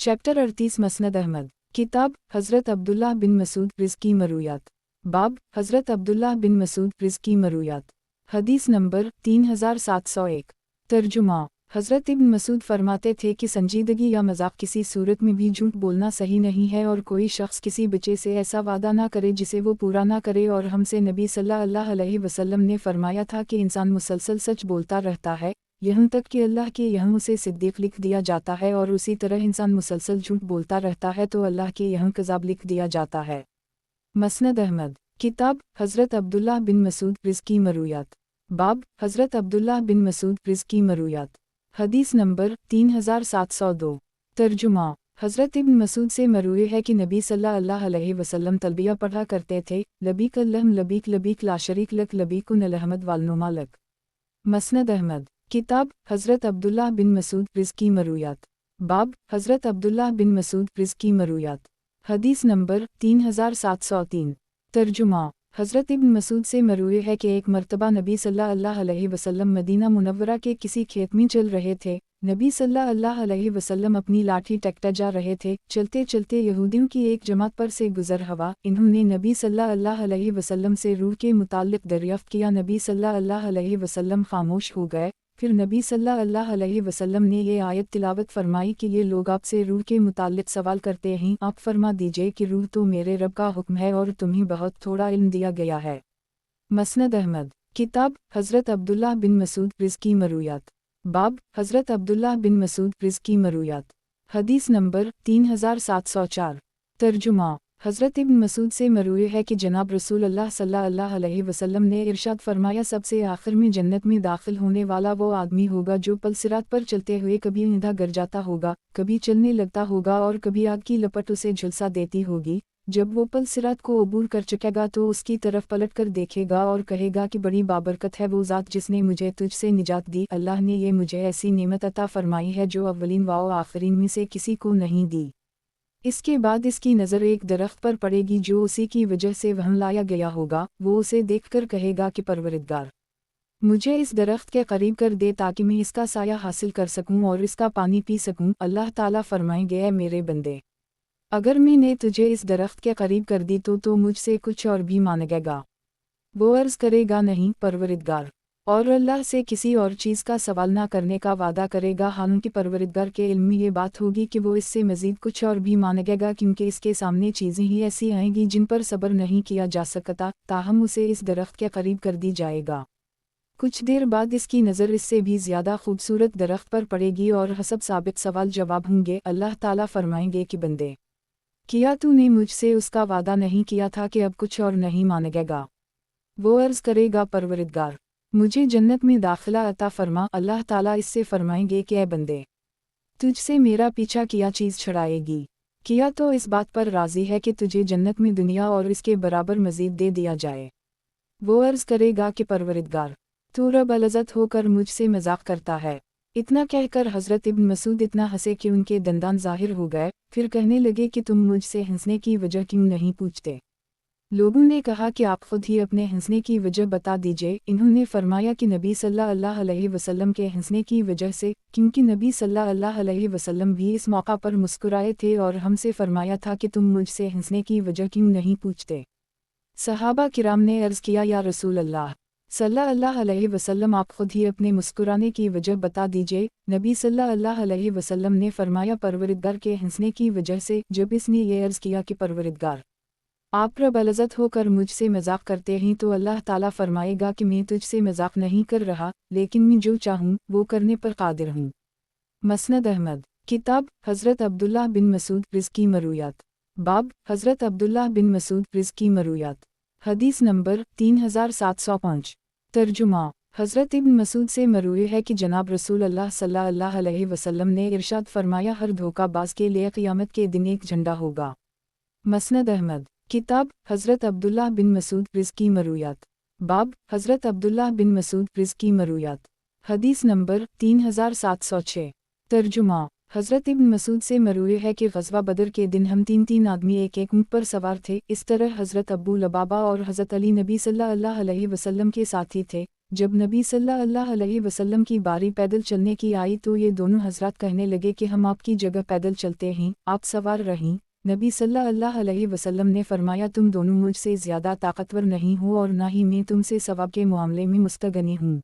Chapter 38 मसनद Ahmad. किताब हज़रत अब्दुल्लाह बिन मसूद रिज़्की मरूयात। बाब हज़रत अब्दुल्लाह बिन मसूद रिज़्की मरूयात। हदीस नंबर 3701। तर्जुमा। हज़रत इब्न मसूद फरमाते थे कि संजीदगी या मजाक किसी सूरत में भी झूठ बोलना सही नहीं है, और कोई शख्स किसी बच्चे से ऐसा वादा ना करे जिसे वो पूरा ना करे। और हमसे नबी सल्लल्लाहु अलैहि वसल्लम ने फरमाया था कि इंसान मुसलसल सच बोलता रहता है, यहाँ तक कि अल्लाह के यहाँ उसे सिद्दीक लिख दिया जाता है, और उसी तरह इंसान मुसलसल झूठ बोलता रहता है तो अल्लाह के यहाँ कज़ाब लिख दिया जाता है। मसनद अहमद। किताब हज़रत अब्दुल्लाह बिन मसूद रिज़्की मरूयात। बाब हज़रत अब्दुल्लाह बिन मसूद रिज़्की मरूयात। हदीस नंबर 3702। तर्जुमा। हज़रत इब्न मसूद से मरूए है कि नबी सल्लल्लाहु अलैहि वसल्लम तलबिया पढ़ा करते थे, लबीक अल्लहुम लबीक लबीक ला शरीक लक लबीकुन अलहमद वालनुमा लक। मसनद अहमद। किताब हज़रत अब्दुल्लाह बिन मसूद रिज़्की मरूयात। बाब हज़रत अब्दुल्लाह बिन मसूद रिज़्की मरूयात। हदीस नंबर 3703। तर्जुमा। हज़रत इब्न मसूद से मरूए है कि एक मर्तबा नबी सल्लल्लाहु अलैहि वसल्लम मदीना मुनव्वरा के किसी खेत में चल रहे थे। नबी सल्लल्लाहु अलैहि वसल्लम अपनी लाठी टेकता जा रहे थे। चलते चलते यहूदियों की एक जमात पर से गुजर हवा। इन्होंने नबी सल्लल्लाहु अलैहि वसल्लम से रूह के मुताल्लिक़ दरियाफ़्त किया। नबी सल्लल्लाहु अलैहि वसल्लम खामोश हो गए। फिर नबी सल्लल्लाहु अलैहि वसल्लम ने ये आयत तिलावत फरमाई कि ये लोग आपसे रूह के मुताल्लिक़ सवाल करते हैं, आप फरमा दीजिए कि रूह तो मेरे रब का हुक्म है और तुम्हें बहुत थोड़ा इल्म दिया गया है। मसनद अहमद। किताब हज़रत अब्दुल्लाह बिन मसूद रिज़्की मरूयात। बाब हज़रत अब्दुल्लाह बिन मसूद रिज़्की मरूयात। हदीस नंबर 3704। तर्जुमा। हज़रत इब्न मसूद से मरूए है कि जनाब रसूल अल्लाह सल्लल्लाहु अलैहि वसल्लम ने इरशाद फरमाया, सबसे आखिर में जन्नत में दाखिल होने वाला वो आदमी होगा जो पल सिरात पर चलते हुए कभी ईंधा गर जाता होगा, कभी चलने लगता होगा और कभी आग की लपट उसे झुलसा देती होगी। जब वो पल सिरात को अबूर कर चुकेगा तो उसकी तरफ पलट कर देखेगा और कहेगा कि बड़ी बाबरकत है वो ज़ात जिसने मुझे तुझसे निजात दी। अल्लाह ने ये मुझे ऐसी नेमत अता फरमाई है जो अव्वलीन व आखिरीन में से किसी को नहीं दी। इसके बाद इसकी नज़र एक दरख्त पर पड़ेगी जो उसी की वजह से वहाँ लाया गया होगा। वो उसे देखकर कहेगा कि परवरिदगार, मुझे इस दरख्त के करीब कर दे ताकि मैं इसका साया हासिल कर सकूं और इसका पानी पी सकूं। अल्लाह ताला फरमाएंगे, ऐ मेरे बंदे, अगर मैंने तुझे इस दरख्त के करीब कर दी तो मुझसे कुछ और भी मांगेगा। वो अर्ज़ करेगा, नहीं परवरिदगार, और अल्लाह से किसी और चीज़ का सवाल ना करने का वादा करेगा। हालांकि परवरिदगार के इल्म में ये बात होगी कि वो इससे मज़ीद कुछ और भी मांगेगा, क्योंकि इसके सामने चीज़ें ही ऐसी आएंगी जिन पर सब्र नहीं किया जा सकता। ताहम उसे इस दरख्त के करीब कर दी जाएगा। कुछ देर बाद इसकी नज़र इससे भी ज़्यादा खूबसूरत दरख्त पर पड़ेगी और हसब साबित सवाल जवाब होंगे। अल्लाह ताला फरमाएंगे कि बंदे, किया तूने मुझसे उसका वादा नहीं किया था कि अब कुछ और नहीं मांगेगा। वो अर्ज़ करेगा, परवरिदगार, मुझे जन्नत में दाखिला अता फरमा। अल्लाह ताला इससे फरमाएंगे कि ऐ बंदे, तुझसे मेरा पीछा किया चीज़ छुड़ाएगी। किया तो इस बात पर राज़ी है कि तुझे जन्नत में दुनिया और इसके बराबर मज़ीद दे दिया जाए। वो अर्ज़ करेगा कि परवरिदगार, तू रब अलज़त होकर मुझसे मजाक करता है। इतना कहकर हज़रत इब्न मसूद इतना हंसे कि उनके दंदान ज़ाहिर हो गए। फिर कहने लगे कि तुम मुझसे हंसने की वजह क्यों नहीं पूछते। लोगों ने कहा कि आप खुद ही अपने हंसने की वजह बता दीजिए। इन्होंने फरमाया कि नबी सल्लल्लाहु अलैहि वसल्लम के हंसने की वजह से, क्योंकि नबी सल्लल्लाहु अलैहि वसल्लम भी इस मौका पर मुस्कुराए थे और हमसे फरमाया था कि तुम मुझसे हंसने की वजह क्यों नहीं पूछते। सहाबा किराम ने अर्ज़ किया, या रसूल अल्लाह सल्लल्लाहु अलैहि वसल्लम, आप खुद ही अपने मुस्कुराने की वजह बता दीजिए। नबी सल्लल्लाहु अलैहि वसल्लम ने फरमाया, परवरिदगार के हंसने की वजह से। जब इसने ये अर्ज़ किया कि परवरिदगार, आप रब अलज़त होकर मुझसे मजाक करते हैं, तो अल्लाह ताला फरमाएगा कि मैं तुझसे मजाक नहीं कर रहा, लेकिन मैं जो चाहूँ वो करने पर कादिर हूँ। मसनद अहमद। किताब हज़रत अब्दुल्लाह बिन मसूद रिज़्की मरूयात। बाब हज़रत अब्दुल्लाह बिन मसूद रिज़्की मरूयात। हदीस नंबर 3705। तर्जुमा। हज़रत इब्न मसूद से मरूए है कि जनाब रसूल अल्लाह सल्लल्लाहु अलैहि वसल्लम ने इरशाद फरमाया, हर धोखाबाज के लिए क़यामत के दिन एक झंडा होगा। मसनद अहमद। किताब हज़रत अब्दुल्लाह बिन मसूद रिज़्की मरूयात। बाब हज़रत अब्दुल्लाह बिन मसूद रिज़्की मरूयात। हदीस नंबर 3706। तर्जुमा। हज़रत इब्न मसूद से मरूए है कि ग़ज़वा बदर के दिन हम तीन आदमी एक ऊँट पर सवार थे। इस तरह हज़रत अबू लबाबा और हज़रत अली नबी सल्लल्लाहु अलैहि वसल्लम के साथी थे। جب نبی صلی اللہ علیہ وسلم کی باری پیدل چلنے کی آئی تو یہ دونوں حضرات کہنے لگے کہ ہم آپ کی جگہ پیدل چلتے ہیں، آپ سوار رہیں۔ نبی صلی اللہ علیہ وسلم نے فرمایا تم دونوں مجھ سے زیادہ طاقتور نہیں ہو اور نہ ہی میں تم سے ثواب کے معاملے میں مستغنی ہوں۔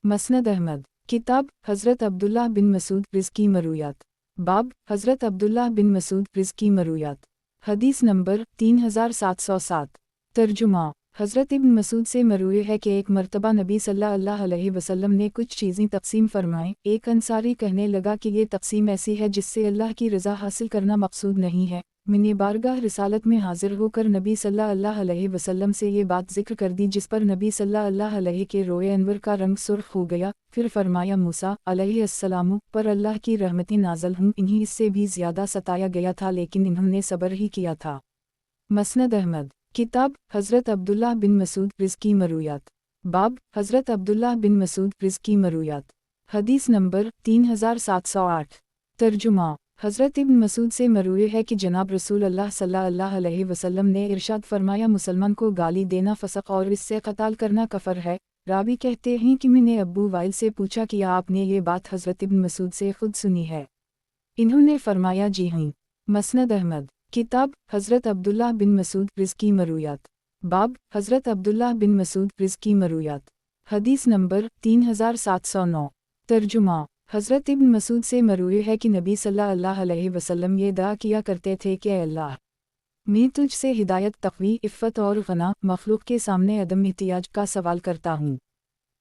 مسند احمد، کتاب حضرت عبداللہ بن مسعود رزقی مرویات، باب حضرت عبداللہ بن مسعود رزقی مرویات، حدیث نمبر 3707۔ ترجمہ، حضرت ابن مسعود سے مروی ہے کہ ایک مرتبہ نبی صلی اللہ علیہ وسلم نے کچھ چیزیں تقسیم فرمائیں۔ ایک انصاری کہنے لگا کہ یہ تقسیم ایسی ہے جس سے اللہ کی رضا حاصل کرنا مقصود نہیں ہے۔ میں نے بارگاہ رسالت میں حاضر ہو کر نبی صلی اللہ علیہ وسلم سے یہ بات ذکر کر دی، جس پر نبی صلی اللہ علیہ کے روئے انور کا رنگ سرخ ہو گیا۔ پھر فرمایا موسیٰ علیہ السلام پر اللہ کی رحمتیں نازل ہوں، انہیں اس سے بھی زیادہ ستایا گیا تھا لیکن انہوں نے صبر ہی کیا تھا۔ مسند احمد، کتاب حضرت عبداللہ بن مسعود رزقی مرویات، باب حضرت عبداللہ بن مسعود رزقی مرویات، حدیث نمبر 3708۔ ترجمہ، حضرت ابن مسعود سے مروی ہے کہ جناب رسول اللہ صلی اللہ علیہ وسلم نے ارشاد فرمایا مسلمان کو گالی دینا فسق اور اس سے قتال کرنا کفر ہے۔ راوی کہتے ہیں کہ میں نے ابو وائل سے پوچھا کہ آپ نے یہ بات حضرت ابن مسعود سے خود سنی ہے؟ انہوں نے فرمایا جی ہاں۔ مسند احمد، کتاب حضرت عبداللہ بن مسعود رزقی مرویات، باب حضرت عبداللہ بن مسعود رزقی مرویات، حدیث نمبر 3709۔ ترجمہ، حضرت ابن مسعود سے مروی ہے کہ نبی صلی اللہ علیہ وسلم یہ دعا کیا کرتے تھے کہ اے اللہ، میں تجھ سے ہدایت، تقوی، عفت اور غنا، مخلوق کے سامنے عدم احتیاج کا سوال کرتا ہوں۔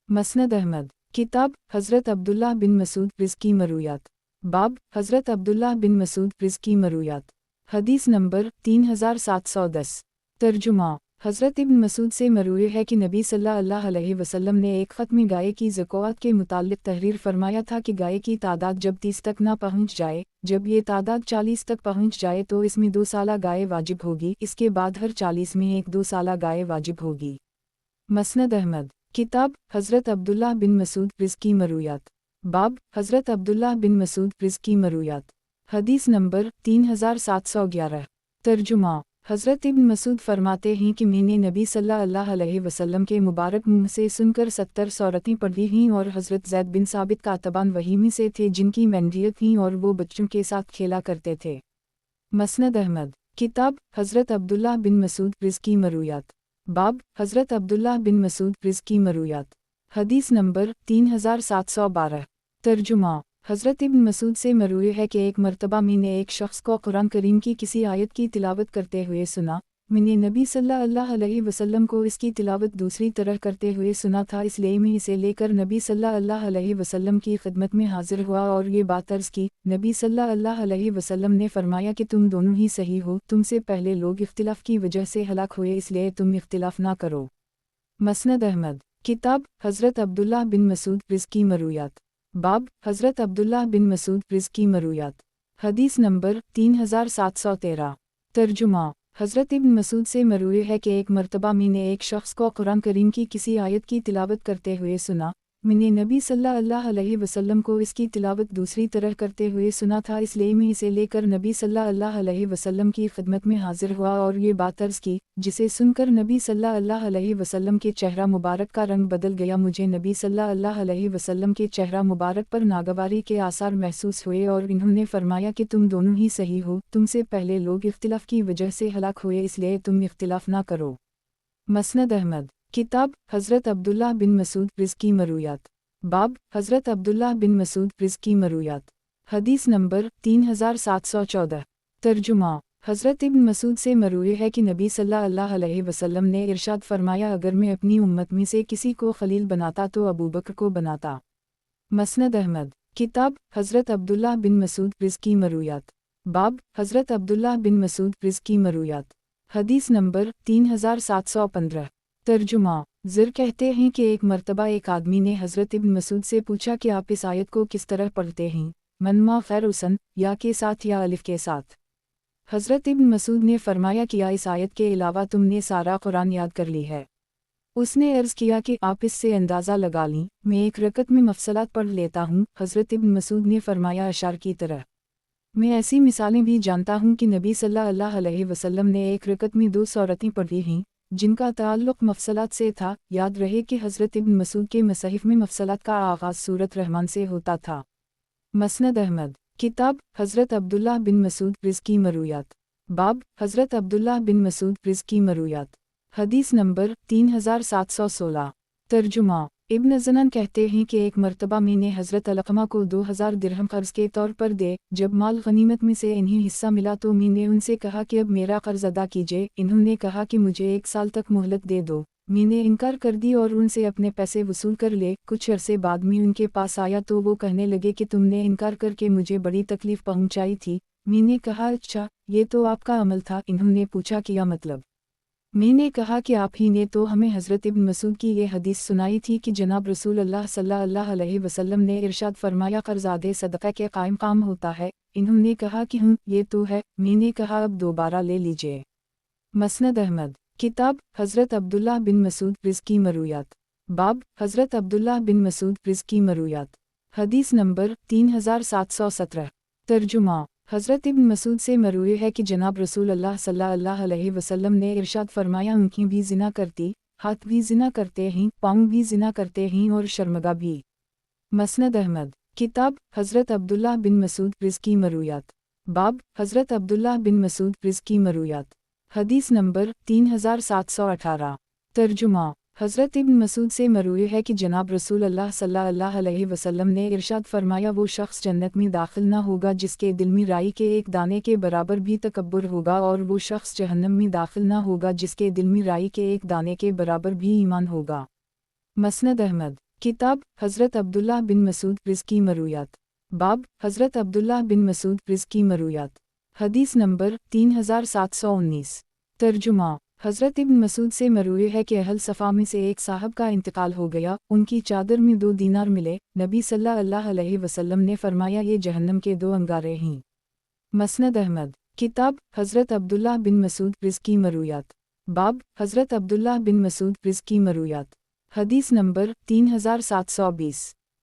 مسند احمد، کتاب حضرت عبداللہ بن مسعود رزقی مرویات، باب حضرت عبداللہ بن مسعود رزقی مرویات، حدیث نمبر 3710۔ ترجمہ، حضرت ابن مسعود سے مروی ہے کہ نبی صلی اللہ علیہ وسلم نے ایک خط میں گائے کی زکوٰۃ کے متعلق تحریر فرمایا تھا کہ گائے کی تعداد جب 30 تک نہ پہنچ جائے، جب یہ تعداد 40 تک پہنچ جائے تو اس میں 2 سالہ گائے واجب ہوگی، اس کے بعد ہر 40 میں ایک 2 سالہ گائے واجب ہوگی۔ مسند احمد، کتاب حضرت عبداللہ بن مسعود رزقی مرویات، باب حضرت عبداللہ بن مسعود رزقی مرویات، حدیث نمبر 3711۔ ترجمہ، حضرت ابن مسعود فرماتے ہیں کہ میں نے نبی صلی اللہ علیہ وسلم کے مبارک منہ سے سن کر 70 سورتیں پڑھی ہیں، اور حضرت زید بن ثابت کاتبان وحی میں سے تھے جن کی مینڈیاں تھیں اور وہ بچوں کے ساتھ کھیلا کرتے تھے۔ مسند احمد، کتاب حضرت عبداللہ بن مسعود رزقی مرویات، باب حضرت عبداللہ بن مسعود رزقی مرویات، حدیث نمبر 3712۔ ترجمہ، حضرت ابن مسعود سے مروی ہے کہ ایک مرتبہ میں نے ایک شخص کو قرآن کریم کی کسی آیت کی تلاوت کرتے ہوئے سنا۔ میں نے نبی صلی اللہ علیہ وسلم کو اس کی تلاوت دوسری طرح کرتے ہوئے سنا تھا، اس لیے میں اسے لے کر نبی صلی اللہ علیہ وسلم کی خدمت میں حاضر ہوا اور یہ بات عرض کی۔ نبی صلی اللہ علیہ وسلم نے فرمایا کہ تم دونوں ہی صحیح ہو، تم سے پہلے لوگ اختلاف کی وجہ سے ہلاک ہوئے، اس لیے تم اختلاف نہ کرو۔ مسند احمد، کتاب حضرت عبداللہ بن مسعود رزقی مرویات، باب حضرت عبداللہ بن مسعود رزقی مرویات، حدیث نمبر 3713۔ ترجمہ، حضرت ابن مسعود سے مروی ہے کہ ایک مرتبہ میں نے ایک شخص کو قرآن کریم کی کسی آیت کی تلاوت کرتے ہوئے سنا۔ میں نے نبی صلی اللہ علیہ وسلم کو اس کی تلاوت دوسری طرح کرتے ہوئے سنا تھا، اس لیے میں اسے لے کر نبی صلی اللہ علیہ وسلم کی خدمت میں حاضر ہوا اور یہ بات عرض کی، جسے سن کر نبی صلی اللہ علیہ وسلم کے چہرہ مبارک کا رنگ بدل گیا۔ مجھے نبی صلی اللہ علیہ وسلم کے چہرہ مبارک پر ناگواری کے آثار محسوس ہوئے اور انہوں نے فرمایا کہ تم دونوں ہی صحیح ہو، تم سے پہلے لوگ اختلاف کی وجہ سے ہلاک ہوئے، اس لیے تم اختلاف نہ کرو۔ مسند احمد، کتاب حضرت عبداللہ بن مسعود رزقی مرویات، باب حضرت عبداللہ بن مسعود رزقی مرویات، حدیث نمبر 3714۔ ترجمہ، حضرت ابن مسعود سے مروی ہے کہ نبی صلی اللہ علیہ وسلم نے ارشاد فرمایا اگر میں اپنی امت میں سے کسی کو خلیل بناتا تو ابوبکر کو بناتا۔ مسند احمد، کتاب حضرت عبداللہ بن مسعود رزقی مرویات، باب حضرت عبداللہ بن مسعود رزقی مرویات، حدیث نمبر 3715۔ ترجمہ، زر کہتے ہیں کہ ایک مرتبہ ایک آدمی نے حضرت ابن مسعود سے پوچھا کہ آپ اس آیت کو کس طرح پڑھتے ہیں، منما خیر حسن، یا کے ساتھ یا الف کے ساتھ؟ حضرت ابن مسعود نے فرمایا کیا اس آیت کے علاوہ تم نے سارا قرآن یاد کر لی ہے؟ اس نے عرض کیا کہ آپ اس سے اندازہ لگا لیں، میں ایک رکعت میں مفصلات پڑھ لیتا ہوں۔ حضرت ابن مسعود نے فرمایا اشعار کی طرح۔ میں ایسی مثالیں بھی جانتا ہوں کہ نبی صلی اللہ علیہ وسلم نے ایک رکعت میں 2 سورتیں پڑھی ہیں۔ जिनका ताल्लुक़ मफसलात से था। याद रहे कि हज़रत इब्न मसूद के मसाहिफ में मफसलात का आगाज़ सूरत रहमान से होता था। मसनद अहमद। किताब हज़रत अब्दुल्लाह बिन मसूद रिज़्की मरूयात। बाब हज़रत अब्दुल्लाह बिन मसूद रिज़्की मरूयात। हदीस नंबर 3716। तर्जुमा। इब्न ज़नन कहते हैं कि एक मरतबा मैंने हज़रत अलक़मा को 2000 दिरहम क़र्ज़ के तौर पर दे। जब माल गनीमत में से इन्हें हिस्सा मिला तो मैंने उनसे कहा कि अब मेरा क़र्ज़ अदा कीजिए। इन्होंने कहा कि मुझे 1 साल तक मोहलत दे दो। मैंने इनकार कर दी और उनसे अपने पैसे वसूल कर ले। कुछ अरसे बाद में उनके पास आया तो वो कहने लगे कि तुमने इनकार करके मुझे बड़ी तकलीफ़ पहुंचाई थी। मैंने कहा अच्छा, ये तो आपका अमल था। इन्होंने पूछा क्या मतलब? मैंने कहा कि आप ही ने तो हमें हज़रत इब्न मसूद की ये हदीस सुनाई थी कि जनाब रसूल अल्लाह सल्लल्लाहु अलैहि वसल्लम ने इरशाद फरमाया क़र्ज़ आधे सदक़ा के कायम काम होता है। इन्होंने कहा कि ये तो है। मैंने कहा अब दोबारा ले लीजिए। मसनद अहमद। किताब हज़रत अब्दुल्लाह बिन मसूद रिज़्की मरूयात। बाब हज़रत अब्दुल्लाह बिन मसूद रिज़्की मरूयात। हदीस नंबर 3717। तर्जुमा। हज़रत इब्न मसूद से मरूए है कि जनाब रसूल अल्लाह सल्लल्लाहु अलैहि वसल्लम ने इरशाद फरमाया आँखें भी ज़िना करती, हाथ भी ज़िना करते हैं, पाँव भी ज़िना करते हैं और शर्मगा भी। मसनद अहमद। किताब हज़रत अब्दुल्लाह बिन मसूद रिज़्की मरूयात। बाब हज़रत अब्दुल्लाह बिन मसूद रिज़्की मरूयात। हदीस नंबर 3718। तर्जुमा। हज़रत इब्न मसूद से मरूए है कि जनाब रसूल अल्लाह सल्लल्लाहु अलैहि वसल्लम ने इरशाद फरमाया वो शख्स जन्नत में दाखिल न होगा जिसके दिल में राई के एक दाने के बराबर भी तकब्बुर होगा, और वो शख्स जहन्नम में दाखिल न होगा जिसके दिल में राई के एक दाने के बराबर भी ईमान होगा। मसनद अहमद। किताब हज़रत अब्दुल्लाह बिन मसूद रिज़्की मरूयात। बाब हज़रत अब्दुल्लाह बिन मसूद रिज़्की मरूयात। हदीस नंबर 3719। तर्जुमा। हज़रत इब्न मसूद से मरूए है कि अहल सफ़ा में से एक साहब का इंतकाल हो गया। उनकी चादर में 2 दीनार मिले। नबी सल्लल्लाहु अलैहि वसल्लम ने फरमाया ये जहन्नम के 2 अंगारे हैं। मसनद अहमद। किताब हज़रत अब्दुल्लाह बिन मसूद रिज़्की मरूयात। बाब हज़रत अब्दुल्लाह बिन मसूद रिज़्की मरूयात। हदीस नंबर 3720।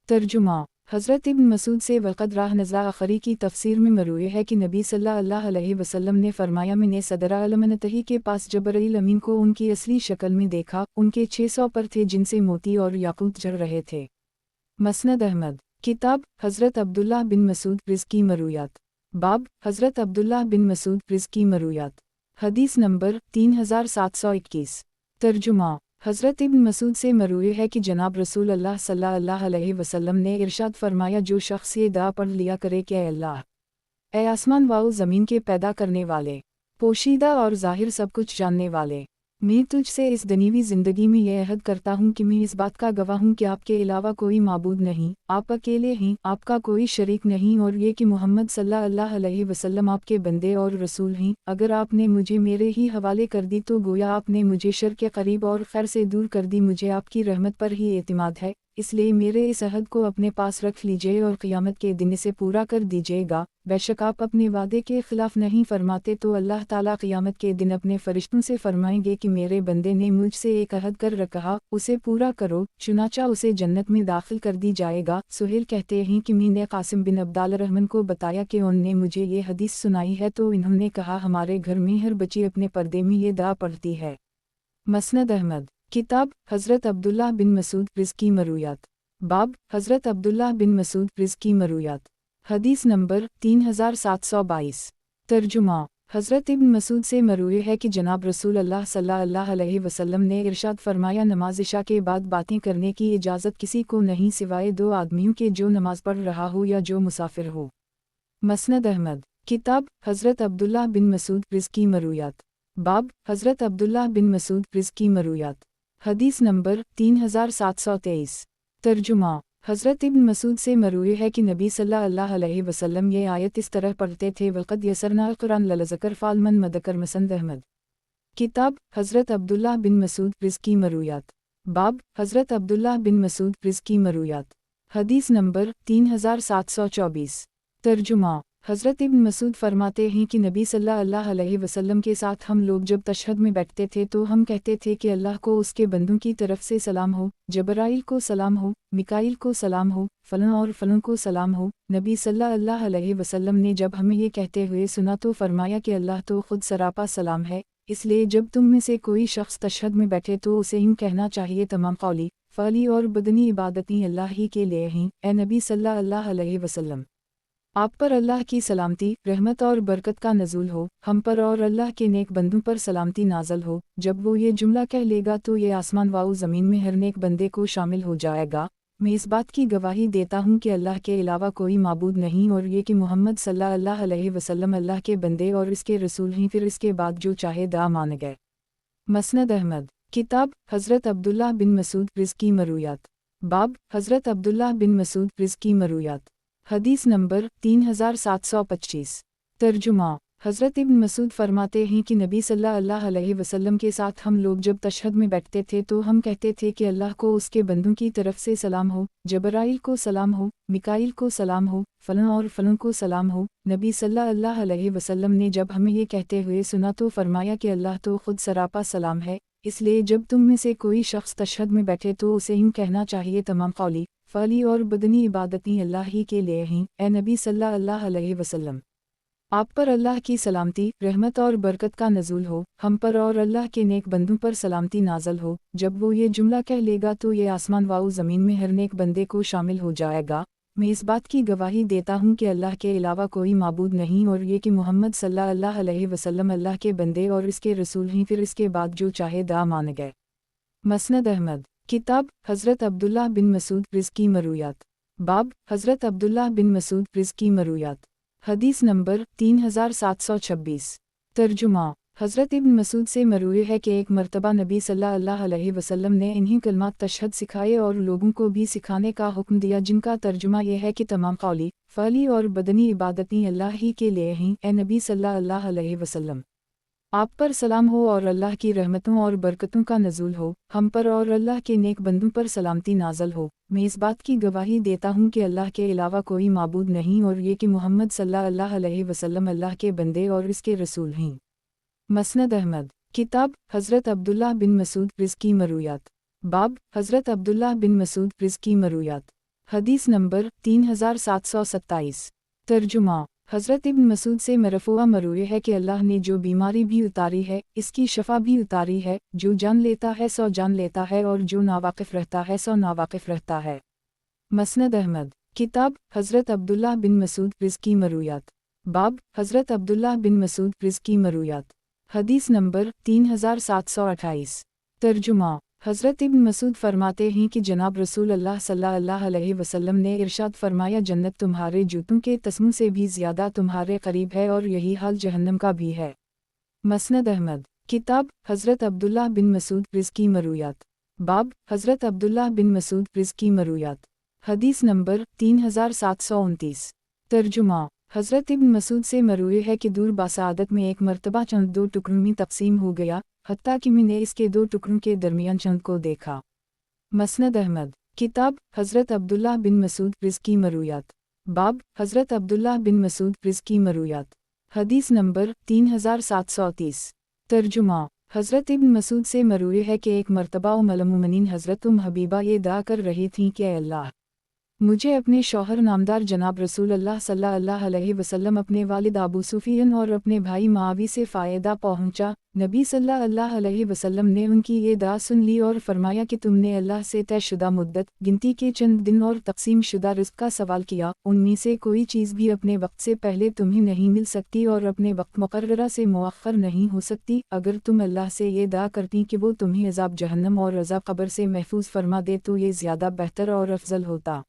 तर्जुमा। हज़रत इब्न मसूद से वक़द राह नज़ला आखरी की तफसीर में मरूए है कि नबी सल्लल्लाहु अलैहि वसल्लम ने फरमाया मैंने सदरा अलमनतही के पास जबरील अमीन को उनकी असली शक्ल में देखा। उनके 600 पर थे जिनसे मोती और याकूत झड़ रहे थे। मसनद अहमद। किताब हज़रत अब्दुल्लाह बिन मसूद रिज़्की मरूयात। बाब हज़रत अब्दुल्लाह बिन मसूद रिज़्की मरूयात। हदीस नंबर 3721। तर्जुमा। हज़रत इब्न मसूद से मरूए है कि जनाब रसूल अल्लाह सल्लल्लाहु अलैहि वसल्लम ने इरशाद फरमाया जो शख्स ये दुआ पढ़ लिया करे कि ऐ अल्लाह, ऐ आसमान व ज़मीन के पैदा करने वाले, पोशीदा और ज़ाहिर सब कुछ जानने वाले, मैं तुझसे इस दुनियावी ज़िंदगी में यह अहद करता हूँ कि मैं इस बात का गवाह हूँ कि आपके अलावा कोई माबूद नहीं, आप अकेले हैं, आपका कोई शरीक नहीं, और ये कि मोहम्मद सल्लल्लाहु अलैहि वसल्लम आपके बंदे और रसूल हैं। अगर आपने मुझे मेरे ही हवाले कर दी तो गोया आपने मुझे शर के करीब और खैर से दूर कर दी। मुझे आपकी रहमत पर ही एतिमाद है, इसलिए मेरे इस अहद को अपने पास रख लीजिए और क़यामत के दिन इसे पूरा कर दीजिएगा। बेशक आप अपने वादे के खिलाफ नहीं फरमाते तो अल्लाह ताला क़यामत के दिन अपने फरिश्तों से फरमाएंगे कि मेरे बंदे ने मुझसे एक अहद कर रखा, उसे पूरा करो। चुनाचा उसे जन्नत में दाखिल कर दी जाएगा। सुहेल कहते हैं कि मैंने कासिम बिन अब्दाल रहमान को बताया कि उन्होंने मुझे ये हदीस सुनाई है तो इन्होंने कहा हमारे घर में हर बच्ची अपने पर्दे में ये दुआ पढ़ती है। मसनद अहमद। किताब हज़रत अब्दुल्लाह बिन मसूद रिज़्की मरूयात। बाब हज़रत अब्दुल्लाह बिन मसूद रिज़्की मरूयात। हदीस नंबर 3722। तर्जुमा। हज़रत इब्न मसूद से मरूए है कि जनाब रसूल अल्लाह सल्लल्लाहु अलैहि वसल्लम ने इरशाद फरमाया नमाज इशा के बाद बातें करने की इजाज़त किसी को नहीं सिवाय 2 आदमियों के, जो नमाज पढ़ रहा हो या जो मुसाफिर हो। मसनद अहमद। किताब हज़रत अब्दुल्लाह बिन मसूद रिज़्की मरूयात। बाब हज़रत अब्दुल्लाह बिन मसूद रिज़्की मरूयात। हदीस नंबर 3723। तर्जुमा। हज़रत इब्न मसूद से मरूए है कि नबी सल्लल्लाहु अलैहि वसल्लम ये आयत इस तरह पढ़ते थे वक़द यसरना कुरान ललज़कर फ़ालमन मदकर। मसनद अहमद। किताब हज़रत अब्दुल्लाह बिन मसूद रिज़्की मरूयात। बाब हज़रत अब्दुल्लाह बिन मसूद रिज़्की मरूयात। हदीस नंबर 3724। तर्जुमा। हज़रत इब्न मसूद फरमाते हैं कि नबी सल्लल्लाहु अलैहि वसल्लम के साथ हम लोग जब तशहद में बैठते थे तो हम कहते थे कि अल्लाह को उसके बंदों की तरफ से सलाम हो, जबराइल को सलाम हो, मिकाइल को सलाम हो, फ़लन और फ़लन को सलाम हो। नबी सल्लल्लाहु अलैहि वसल्लम ने जब हमें ये कहते हुए सुना तो फरमाया कि अल्लाह तो खुद सरापा सलाम है, اس لیے جب تم میں سے کوئی شخص تشہد میں بیٹھے تو اسے یوں کہنا چاہیے تمام قولی فعلی اور بدنی عبادتیں اللہ ہی کے لیے ہیں۔ اے نبی صلی اللہ علیہ وسلم، آپ پر اللہ کی سلامتی، رحمت اور برکت کا نزول ہو، ہم پر اور اللہ کے نیک بندوں پر سلامتی نازل ہو۔ جب وہ یہ جملہ کہہ لے گا تو یہ آسمان و زمین میں ہر نیک بندے کو شامل ہو جائے گا۔ میں اس بات کی گواہی دیتا ہوں کہ اللہ کے علاوہ کوئی معبود نہیں، اور یہ کہ محمد صلی اللہ علیہ وسلم اللہ کے بندے اور اس کے رسول ہیں۔ پھر اس کے بعد جو چاہے دا مان گئے۔ مسند احمد، کتاب حضرت عبداللہ بن مسعود رزقی مرویات، باب حضرت عبداللہ بن مسعود رزقی مرویات، حدیث نمبر 3725۔ ترجمہ، حضرت ابن مسعود فرماتے ہیں کہ نبی صلی اللہ علیہ وسلم کے ساتھ ہم لوگ جب تشہد میں بیٹھتے تھے تو ہم کہتے تھے کہ اللہ کو اس کے بندوں کی طرف سے سلام ہو، جبرائیل کو سلام ہو، میکائیل کو سلام ہو، فلاں اور فلاں کو سلام ہو۔ نبی صلی اللہ علیہ وسلم نے جب ہمیں یہ کہتے ہوئے سنا تو فرمایا کہ اللہ تو خود سراپا سلام ہے، اس لیے جب تم میں سے کوئی شخص تشہد میں بیٹھے تو اسے یوں کہنا چاہیے تمام قولی فعلی اور بدنی عبادتیں اللہ ہی کے لیے ہیں۔ اے نبی صلی اللہ علیہ وسلم، آپ پر اللہ کی سلامتی، رحمت اور برکت کا نزول ہو، ہم پر اور اللہ کے نیک بندوں پر سلامتی نازل ہو۔ جب وہ یہ جملہ کہہ لے گا تو یہ آسمان و زمین میں ہر نیک بندے کو شامل ہو جائے گا۔ میں اس بات کی گواہی دیتا ہوں کہ اللہ کے علاوہ کوئی معبود نہیں، اور یہ کہ محمد صلی اللہ علیہ وسلم اللہ کے بندے اور اس کے رسول ہیں۔ پھر اس کے بعد جو چاہے دا مان گئے۔ مسند احمد، کتاب حضرت عبداللہ بن مسعود رزقی مرویات، باب حضرت عبداللہ بن مسعود رزقی مرویات، حدیث نمبر 3726۔ ترجمہ، حضرت ابن مسعود سے مروی ہے کہ ایک مرتبہ نبی صلی اللہ علیہ وسلم نے انہیں کلمات تشہد سکھائے اور لوگوں کو بھی سکھانے کا حکم دیا، جن کا ترجمہ یہ ہے کہ تمام قولی فعلی اور بدنی عبادتیں اللہ ہی کے لیے ہیں۔ اے نبی صلی اللہ علیہ وسلم، آپ پر سلام ہو اور اللہ کی رحمتوں اور برکتوں کا نزول ہو، ہم پر اور اللہ کے نیک بندوں پر سلامتی نازل ہو۔ میں اس بات کی گواہی دیتا ہوں کہ اللہ کے علاوہ کوئی معبود نہیں، اور یہ کہ محمد صلی اللہ علیہ وسلم اللہ کے بندے اور اس کے رسول ہیں۔ مسند احمد، کتاب حضرت عبداللہ بن مسعود رزقی مرویات، باب حضرت عبداللہ بن مسعود رزقی مرویات، حدیث نمبر 3727۔ ترجمہ، حضرت ابن مسعود سے مرفوع مروی ہے کہ اللہ نے جو بیماری بھی اتاری ہے اس کی شفا بھی اتاری ہے، جو جان لیتا ہے سو جان لیتا ہے، اور جو ناواقف رہتا ہے سو ناواقف رہتا ہے۔ مسند احمد، کتاب حضرت عبداللہ بن مسعود رزقی مرویات، باب حضرت عبداللہ بن مسعود رزقی مرویات، حدیث نمبر 3728۔ ترجمہ، حضرت ابن مسعود فرماتے ہیں کہ جناب رسول اللہ صلی اللہ علیہ وسلم نے ارشاد فرمایا، جنت تمہارے جوتوں کے تسموں سے بھی زیادہ تمہارے قریب ہے، اور یہی حال جہنم کا بھی ہے۔ مسند احمد، کتاب حضرت عبداللہ بن مسعود رزقی مرویات، باب حضرت عبداللہ بن مسعود رزقی مرویات، حدیث نمبر 3729۔ ترجمہ، حضرت ابن مسعود سے مروی ہے کہ دور باسعادت میں ایک مرتبہ چند دو ٹکڑوں میں تقسیم ہو گیا، حتیٰ کہ میں نے اس کے دو ٹکڑوں کے درمیان چند کو دیکھا۔ مسند احمد، کتاب حضرت عبداللہ بن مسعود رزقی مرویات، باب حضرت عبداللہ بن مسعود رزقی مرویات، حدیث نمبر 3730۔ ترجمہ، حضرت ابن مسعود سے مروی ہے کہ ایک مرتبہ ام المومنین حضرت حبیبہ یہ دعا کر رہی تھیں کہ اے اللہ، مجھے اپنے شوہر نامدار جناب رسول اللہ صلی اللہ علیہ وسلم، اپنے والد ابو سفیان اور اپنے بھائی معاویہ سے فائدہ پہنچا۔ نبی صلی اللہ علیہ وسلم نے ان کی یہ دعا سن لی اور فرمایا کہ تم نے اللہ سے طے شدہ مدت، گنتی کے چند دن اور تقسیم شدہ رزق کا سوال کیا، ان میں سے کوئی چیز بھی اپنے وقت سے پہلے تمہیں نہیں مل سکتی اور اپنے وقت مقررہ سے مؤخر نہیں ہو سکتی۔ اگر تم اللہ سے یہ دعا کرتی کہ وہ تمہیں عذاب جہنم اور عذاب قبر سے محفوظ فرما دے تو یہ زیادہ بہتر اور افضل ہوتا۔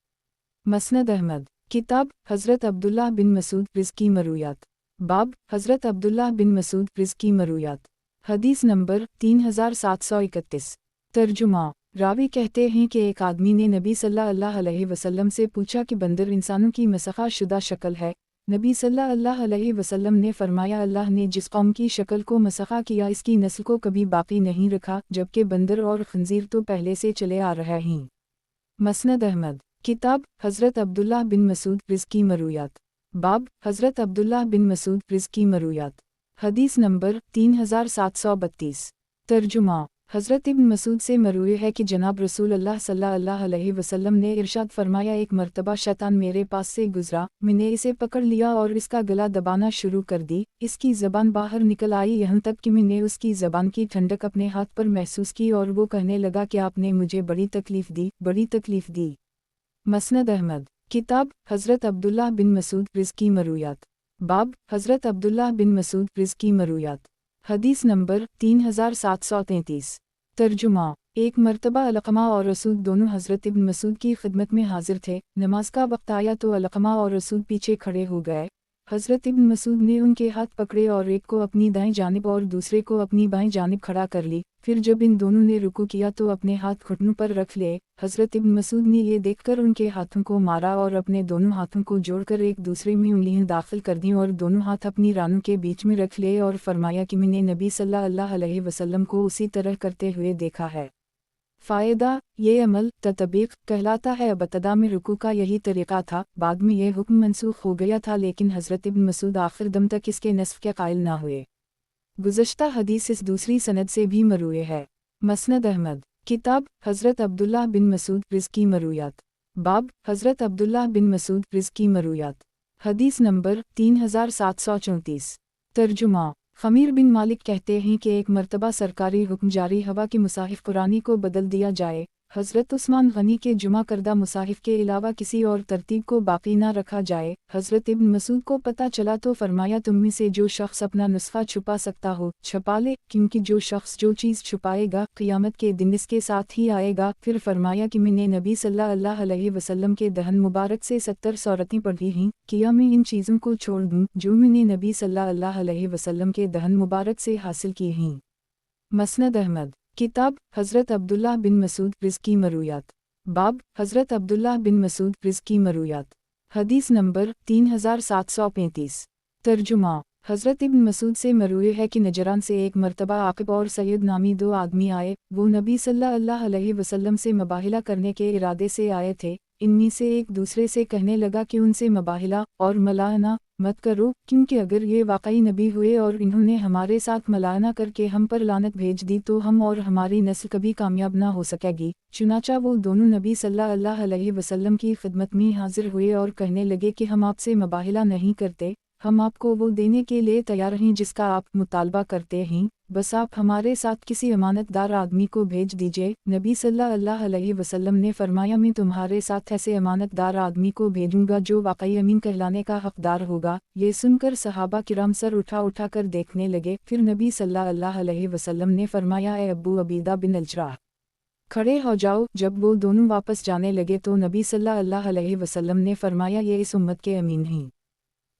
مسند احمد، کتاب حضرت عبداللہ بن مسعود رزقی مرویات، باب حضرت عبداللہ بن مسعود رزقی مرویات، حدیث نمبر 3731۔ ترجمہ، راوی کہتے ہیں کہ ایک آدمی نے نبی صلی اللہ علیہ وسلم سے پوچھا کہ بندر انسانوں کی مسخہ شدہ شکل ہے؟ نبی صلی اللہ علیہ وسلم نے فرمایا، اللہ نے جس قوم کی شکل کو مسخہ کیا اس کی نسل کو کبھی باقی نہیں رکھا، جبکہ بندر اور خنزیر تو پہلے سے چلے آ رہے ہیں۔ مسند احمد، کتاب حضرت عبداللہ بن مسعود رزقی مرویات، باب حضرت عبداللہ بن مسعود رزقی مرویات، حدیث نمبر 3732۔ ترجمہ، حضرت ابن مسعود سے مروی ہے کہ جناب رسول اللہ صلی اللہ علیہ وسلم نے ارشاد فرمایا، ایک مرتبہ شیطان میرے پاس سے گزرا، میں نے اسے پکڑ لیا اور اس کا گلا دبانا شروع کر دی، اس کی زبان باہر نکل آئی، یہاں تک کہ میں نے اس کی زبان کی ٹھنڈک اپنے ہاتھ پر محسوس کی اور وہ کہنے لگا کہ آپ نے مجھے بڑی تکلیف دی۔ مسند احمد، کتاب حضرت عبداللہ بن مسعود رزقی مرویات، باب حضرت عبداللہ بن مسعود رزقی مرویات، حدیث نمبر 3733۔ ترجمہ: ایک مرتبہ علقمہ اور اسود دونوں حضرت ابن مسعود کی خدمت میں حاضر تھے، نماز کا وقت آیا تو علقمہ اور اسود پیچھے کھڑے ہو گئے، حضرت ابن مسعود نے ان کے ہاتھ پکڑے اور ایک کو اپنی دائیں جانب اور دوسرے کو اپنی بائیں جانب کھڑا کر لی، پھر جب ان دونوں نے رکوع کیا تو اپنے ہاتھ گھٹنوں پر رکھ لے، حضرت ابن مسعود نے یہ دیکھ کر ان کے ہاتھوں کو مارا اور اپنے دونوں ہاتھوں کو جوڑ کر ایک دوسرے میں انگلیاں داخل کر دیں اور دونوں ہاتھ اپنی رانوں کے بیچ میں رکھ لے اور فرمایا کہ میں نے نبی صلی اللہ علیہ وسلم کو اسی طرح کرتے ہوئے دیکھا ہے۔ فائدہ: یہ عمل تطبیق کہلاتا ہے۔ ابتدا میں رکوع کا یہی طریقہ تھا، بعد میں یہ حکم منسوخ ہو گیا تھا، لیکن حضرت ابن مسعود آخر دم تک اس کے نسخ کے قائل نہ ہوئے۔ گزشتہ حدیث اس دوسری سند سے بھی مروی ہے۔ مسند احمد، کتاب حضرت عبداللہ بن مسعود رزقی مرویات، باب حضرت عبداللہ بن مسعود رزقی مرویات، حدیث نمبر 3734۔ ترجمہ: خمیر بن مالک کہتے ہیں کہ ایک مرتبہ سرکاری حکم جاری ہوا کہ مصاحف قرآنی کو بدل دیا جائے، حضرت عثمان غنی کے جمع کردہ مصاحف کے علاوہ کسی اور ترتیب کو باقی نہ رکھا جائے، حضرت ابن مسعود کو پتہ چلا تو فرمایا، تم میں سے جو شخص اپنا نسخہ چھپا سکتا ہو چھپا لے، کیونکہ جو شخص جو چیز چھپائے گا قیامت کے دن اس کے ساتھ ہی آئے گا۔ پھر فرمایا کہ میں نے نبی صلی اللہ علیہ وسلم کے دہن مبارک سے 70 سورتیں پڑھی ہیں، کیا میں ان چیزوں کو چھوڑ دوں جو میں نے نبی صلی اللہ علیہ وسلم کے دہن مبارک سے حاصل کی ہیں۔ مسند احمد، کتاب حضرت عبداللہ بن مسعود رزقی مرویات، باب حضرت عبداللہ بن مسعود رزقی مرویات، حدیث نمبر 3735۔ ترجمہ: حضرت ابن مسعود سے مروی ہے کہ نجران سے ایک مرتبہ عاقب اور سید نامی دو آدمی آئے، وہ نبی صلی اللہ علیہ وسلم سے مباہلہ کرنے کے ارادے سے آئے تھے، ان میں سے ایک دوسرے سے کہنے لگا کہ ان سے مباہلہ اور ملاعنہ مت کرو، کیونکہ اگر یہ واقعی نبی ہوئے اور انہوں نے ہمارے ساتھ ملاعنہ کر کے ہم پر لعنت بھیج دی تو ہم اور ہماری نسل کبھی کامیاب نہ ہو سکے گی۔ چنانچہ وہ دونوں نبی صلی اللہ علیہ وسلم کی خدمت میں حاضر ہوئے اور کہنے لگے کہ ہم آپ سے مباہلہ نہیں کرتے، ہم آپ کو وہ دینے کے لیے تیار ہیں جس کا آپ مطالبہ کرتے ہیں، بس آپ ہمارے ساتھ کسی امانت دار آدمی کو بھیج دیجئے۔ نبی صلی اللہ علیہ وسلم نے فرمایا، میں تمہارے ساتھ ایسے امانت دار آدمی کو بھیجوں گا جو واقعی امین کہلانے کا حقدار ہوگا۔ یہ سن کر صحابہ کرام سر اٹھا کر دیکھنے لگے، پھر نبی صلی اللہ علیہ وسلم نے فرمایا، اے ابو عبیدہ بن الجراح، کھڑے ہو جاؤ۔ جب وہ دونوں واپس جانے لگے تو نبی صلی اللہ علیہ وسلم نے فرمایا، یہ اس امت کے امین ہیں۔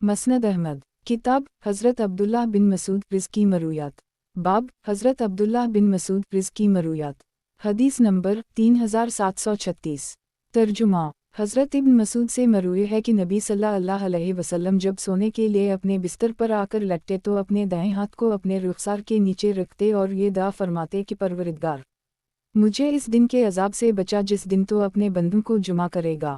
مسند احمد، کتاب حضرت عبداللہ بن مسعود رزقی مرویات، باب حضرت عبداللہ بن مسعود رزقی مرویات، حدیث نمبر 3736۔ ترجمہ: حضرت ابن مسعود سے مروی ہے کہ نبی صلی اللہ علیہ وسلم جب سونے کے لیے اپنے بستر پر آ کر لٹتے تو اپنے دائیں ہاتھ کو اپنے رخسار کے نیچے رکھتے اور یہ دعا فرماتے کہ پروردگار، مجھے اس دن کے عذاب سے بچا جس دن تو اپنے بندوں کو جمع کرے گا۔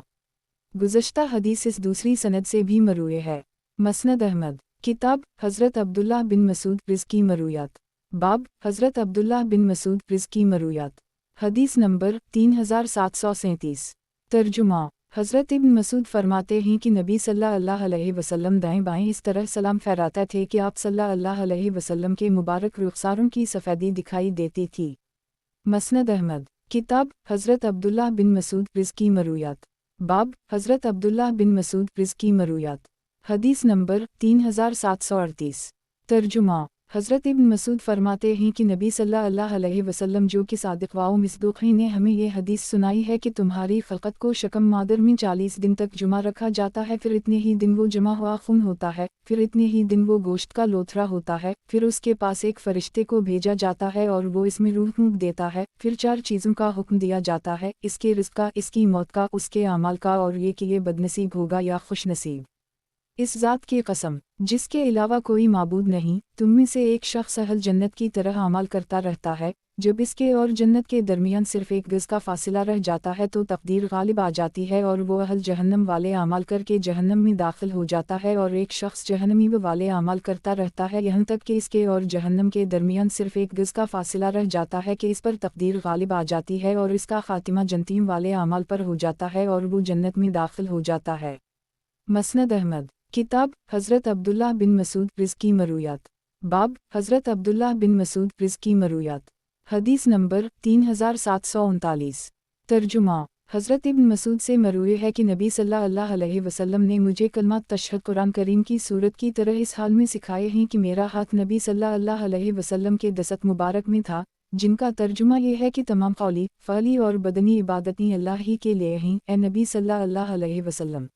گزشتہ حدیث اس دوسری سند سے بھی مروی ہے۔ مسند احمد، کتاب حضرت عبداللہ بن مسعود رزقی مرویات، باب حضرت عبداللہ بن مسعود رزقی مرویات، حدیث نمبر 3737۔ ترجمہ: حضرت ابن مسعود فرماتے ہیں کہ نبی صلی اللہ علیہ وسلم دائیں بائیں اس طرح سلام پھیراتے تھے کہ آپ صلی اللہ علیہ وسلم کے مبارک رخساروں کی سفیدی دکھائی دیتی تھی۔ مسند احمد، کتاب حضرت عبداللہ بن مسعود رزقی مرویات، باب حضرت عبداللہ بن مسعود رزقی مرویات، حدیث نمبر 3738۔ ترجمہ: حضرت ابن مسعود فرماتے ہیں کہ نبی صلی اللہ علیہ وسلم جو کہ صادق و مصدوق ہیں نے ہمیں یہ حدیث سنائی ہے کہ تمہاری خلقت کو شکم مادر میں 40 دن تک جمع رکھا جاتا ہے، پھر اتنے ہی دن وہ جمع ہوا خون ہوتا ہے، پھر اتنے ہی دن وہ گوشت کا لوتھڑا ہوتا ہے، پھر اس کے پاس ایک فرشتے کو بھیجا جاتا ہے اور وہ اس میں روح پھونک دیتا ہے، پھر 4 چیزوں کا حکم دیا جاتا ہے، اس کے رزق کا، اس کی موت کا، اس کے اعمال کا، اور یہ کہ یہ بدنصیب ہوگا یا خوش نصیب۔ اس ذات کی قسم جس کے علاوہ کوئی معبود نہیں، تم میں سے ایک شخص اہل جنت کی طرح عمل کرتا رہتا ہے، जब इसके और जन्नत के दरमियान सिर्फ एक गज़ का फासिला रह जाता है तो तकदीर गालिब आ जाती है और वो अहल जहन्नम वाले अमाल करके जहन्नम में दाखिल हो जाता है और एक शख्स जहन्नमी वाले अमाल करता रहता है यहाँ तक कि इसके और जहन्नम के दरमियान सिर्फ एक गज़ का फासिला रह जाता है कि इस पर तकदीर गालिब आ जाती है और इसका खातिमा जन्नतीम वाले अमाल पर हो जाता है और वो जन्नत में दाखिल हो जाता है। मसनद अहमद किताब हज़रत अब्दुल्लाह बिन मसूद रिज़्की मरूयात बाब हज़रत अब्दुल्लाह बिन मसूद रिज़्की मरूयात हदीस नंबर 3739 तर्जुमा हज़रत इब्न मसूद से मरूए है कि नबी सल्लल्लाहु अलैहि वसल्लम ने मुझे कलमा तशहद कुरान करीम की सूरत की तरह इस हाल में सिखाए हैं कि मेरा हाथ नबी सल्लल्लाहु अलैहि वसल्लम के दस्त मुबारक में था, जिनका तर्जुमा ये है कि तमाम कौली फ़अली और बदनी इबादतें अल्लाह ही के लिए हैं। ए नबी सल्लल्लाहु अलैहि वसल्लम,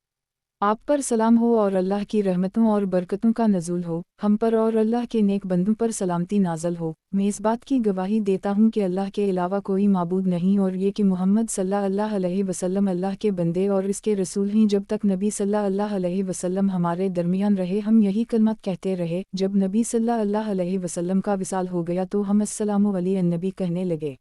आप पर सलाम हो और अल्लाह की रहमतों और बरकतों का नज़ूल हो, हम पर और अल्लाह के नेक बंदों पर सलामती नाज़ल हो। मैं इस बात की गवाही देता हूँ कि अल्लाह के अलावा कोई माबूद नहीं और ये कि मोहम्मद सल्लल्लाहु अलैहि वसल्लम अल्लाह के बंदे और इसके रसूल हैं। जब तक नबी सल्लल्लाहु अलैहि वसल्लम हमारे दरमियान रहे हम यही कलमत कहते रहे। जब नबी सल्लल्लाहु अलैहि वसल्लम का विसाल हो गया तो हम अस्सलामु अलैहि कहने लगे।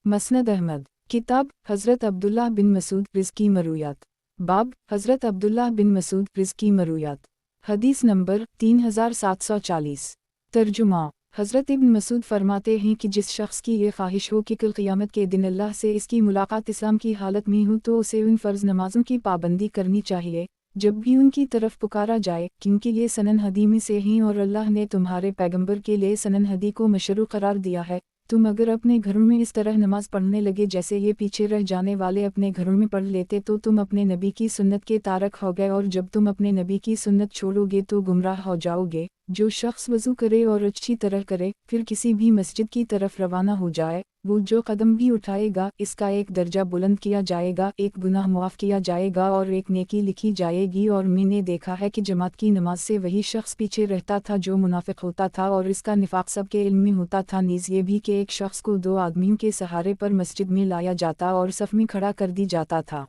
मसनद अहमद किताब हज़रत अब्दुल्लाह बिन मसूद रिज़्की मरूयात बाब हज़रत अब्दुल्लाह बिन मसूद रिज़्की मरूयात हदीस नंबर 3740 तर्जुमा हज़रत इब्न मसूद फरमाते हैं कि जिस शख्स की ये ख्वाहिश हो कि कल क़ियामत के दिन अल्लाह से इसकी मुलाकात इस्लाम की हालत में हो तो उसे उन फ़र्ज़ नमाज़ों की पाबंदी करनी चाहिए जब भी उनकी तरफ पुकारा जाए, क्योंकि ये सनन हदी में से हैं और अल्लाह ने तुम्हारे पैगंबर के लिए सनन हदी को मशरू करार दिया है। तुम अगर अपने घरों में इस तरह नमाज पढ़ने लगे जैसे ये पीछे रह जाने वाले अपने घरों में पढ़ लेते तो तुम अपने नबी की सुन्नत के तारक हो गए और जब तुम अपने नबी की सुन्नत छोड़ोगे तो गुमराह हो जाओगे। जो शख्स वज़ू करे और अच्छी तरह करे फिर किसी भी मस्जिद की तरफ रवाना हो जाए, वो जो कदम भी उठाएगा इसका एक दर्जा बुलंद किया जाएगा, एक गुनाह मुआफ़ किया जाएगा और एक नेकी लिखी जाएगी। और मैंने देखा है कि जमात की नमाज से वही शख्स पीछे रहता था जो मुनाफिक होता था और इसका निफाक सब के इल्म में होता था। नीज़ ये भी कि एक शख्स को दो आदमियों के सहारे पर मस्जिद में लाया जाता और सफ़ में खड़ा कर दी जाता था।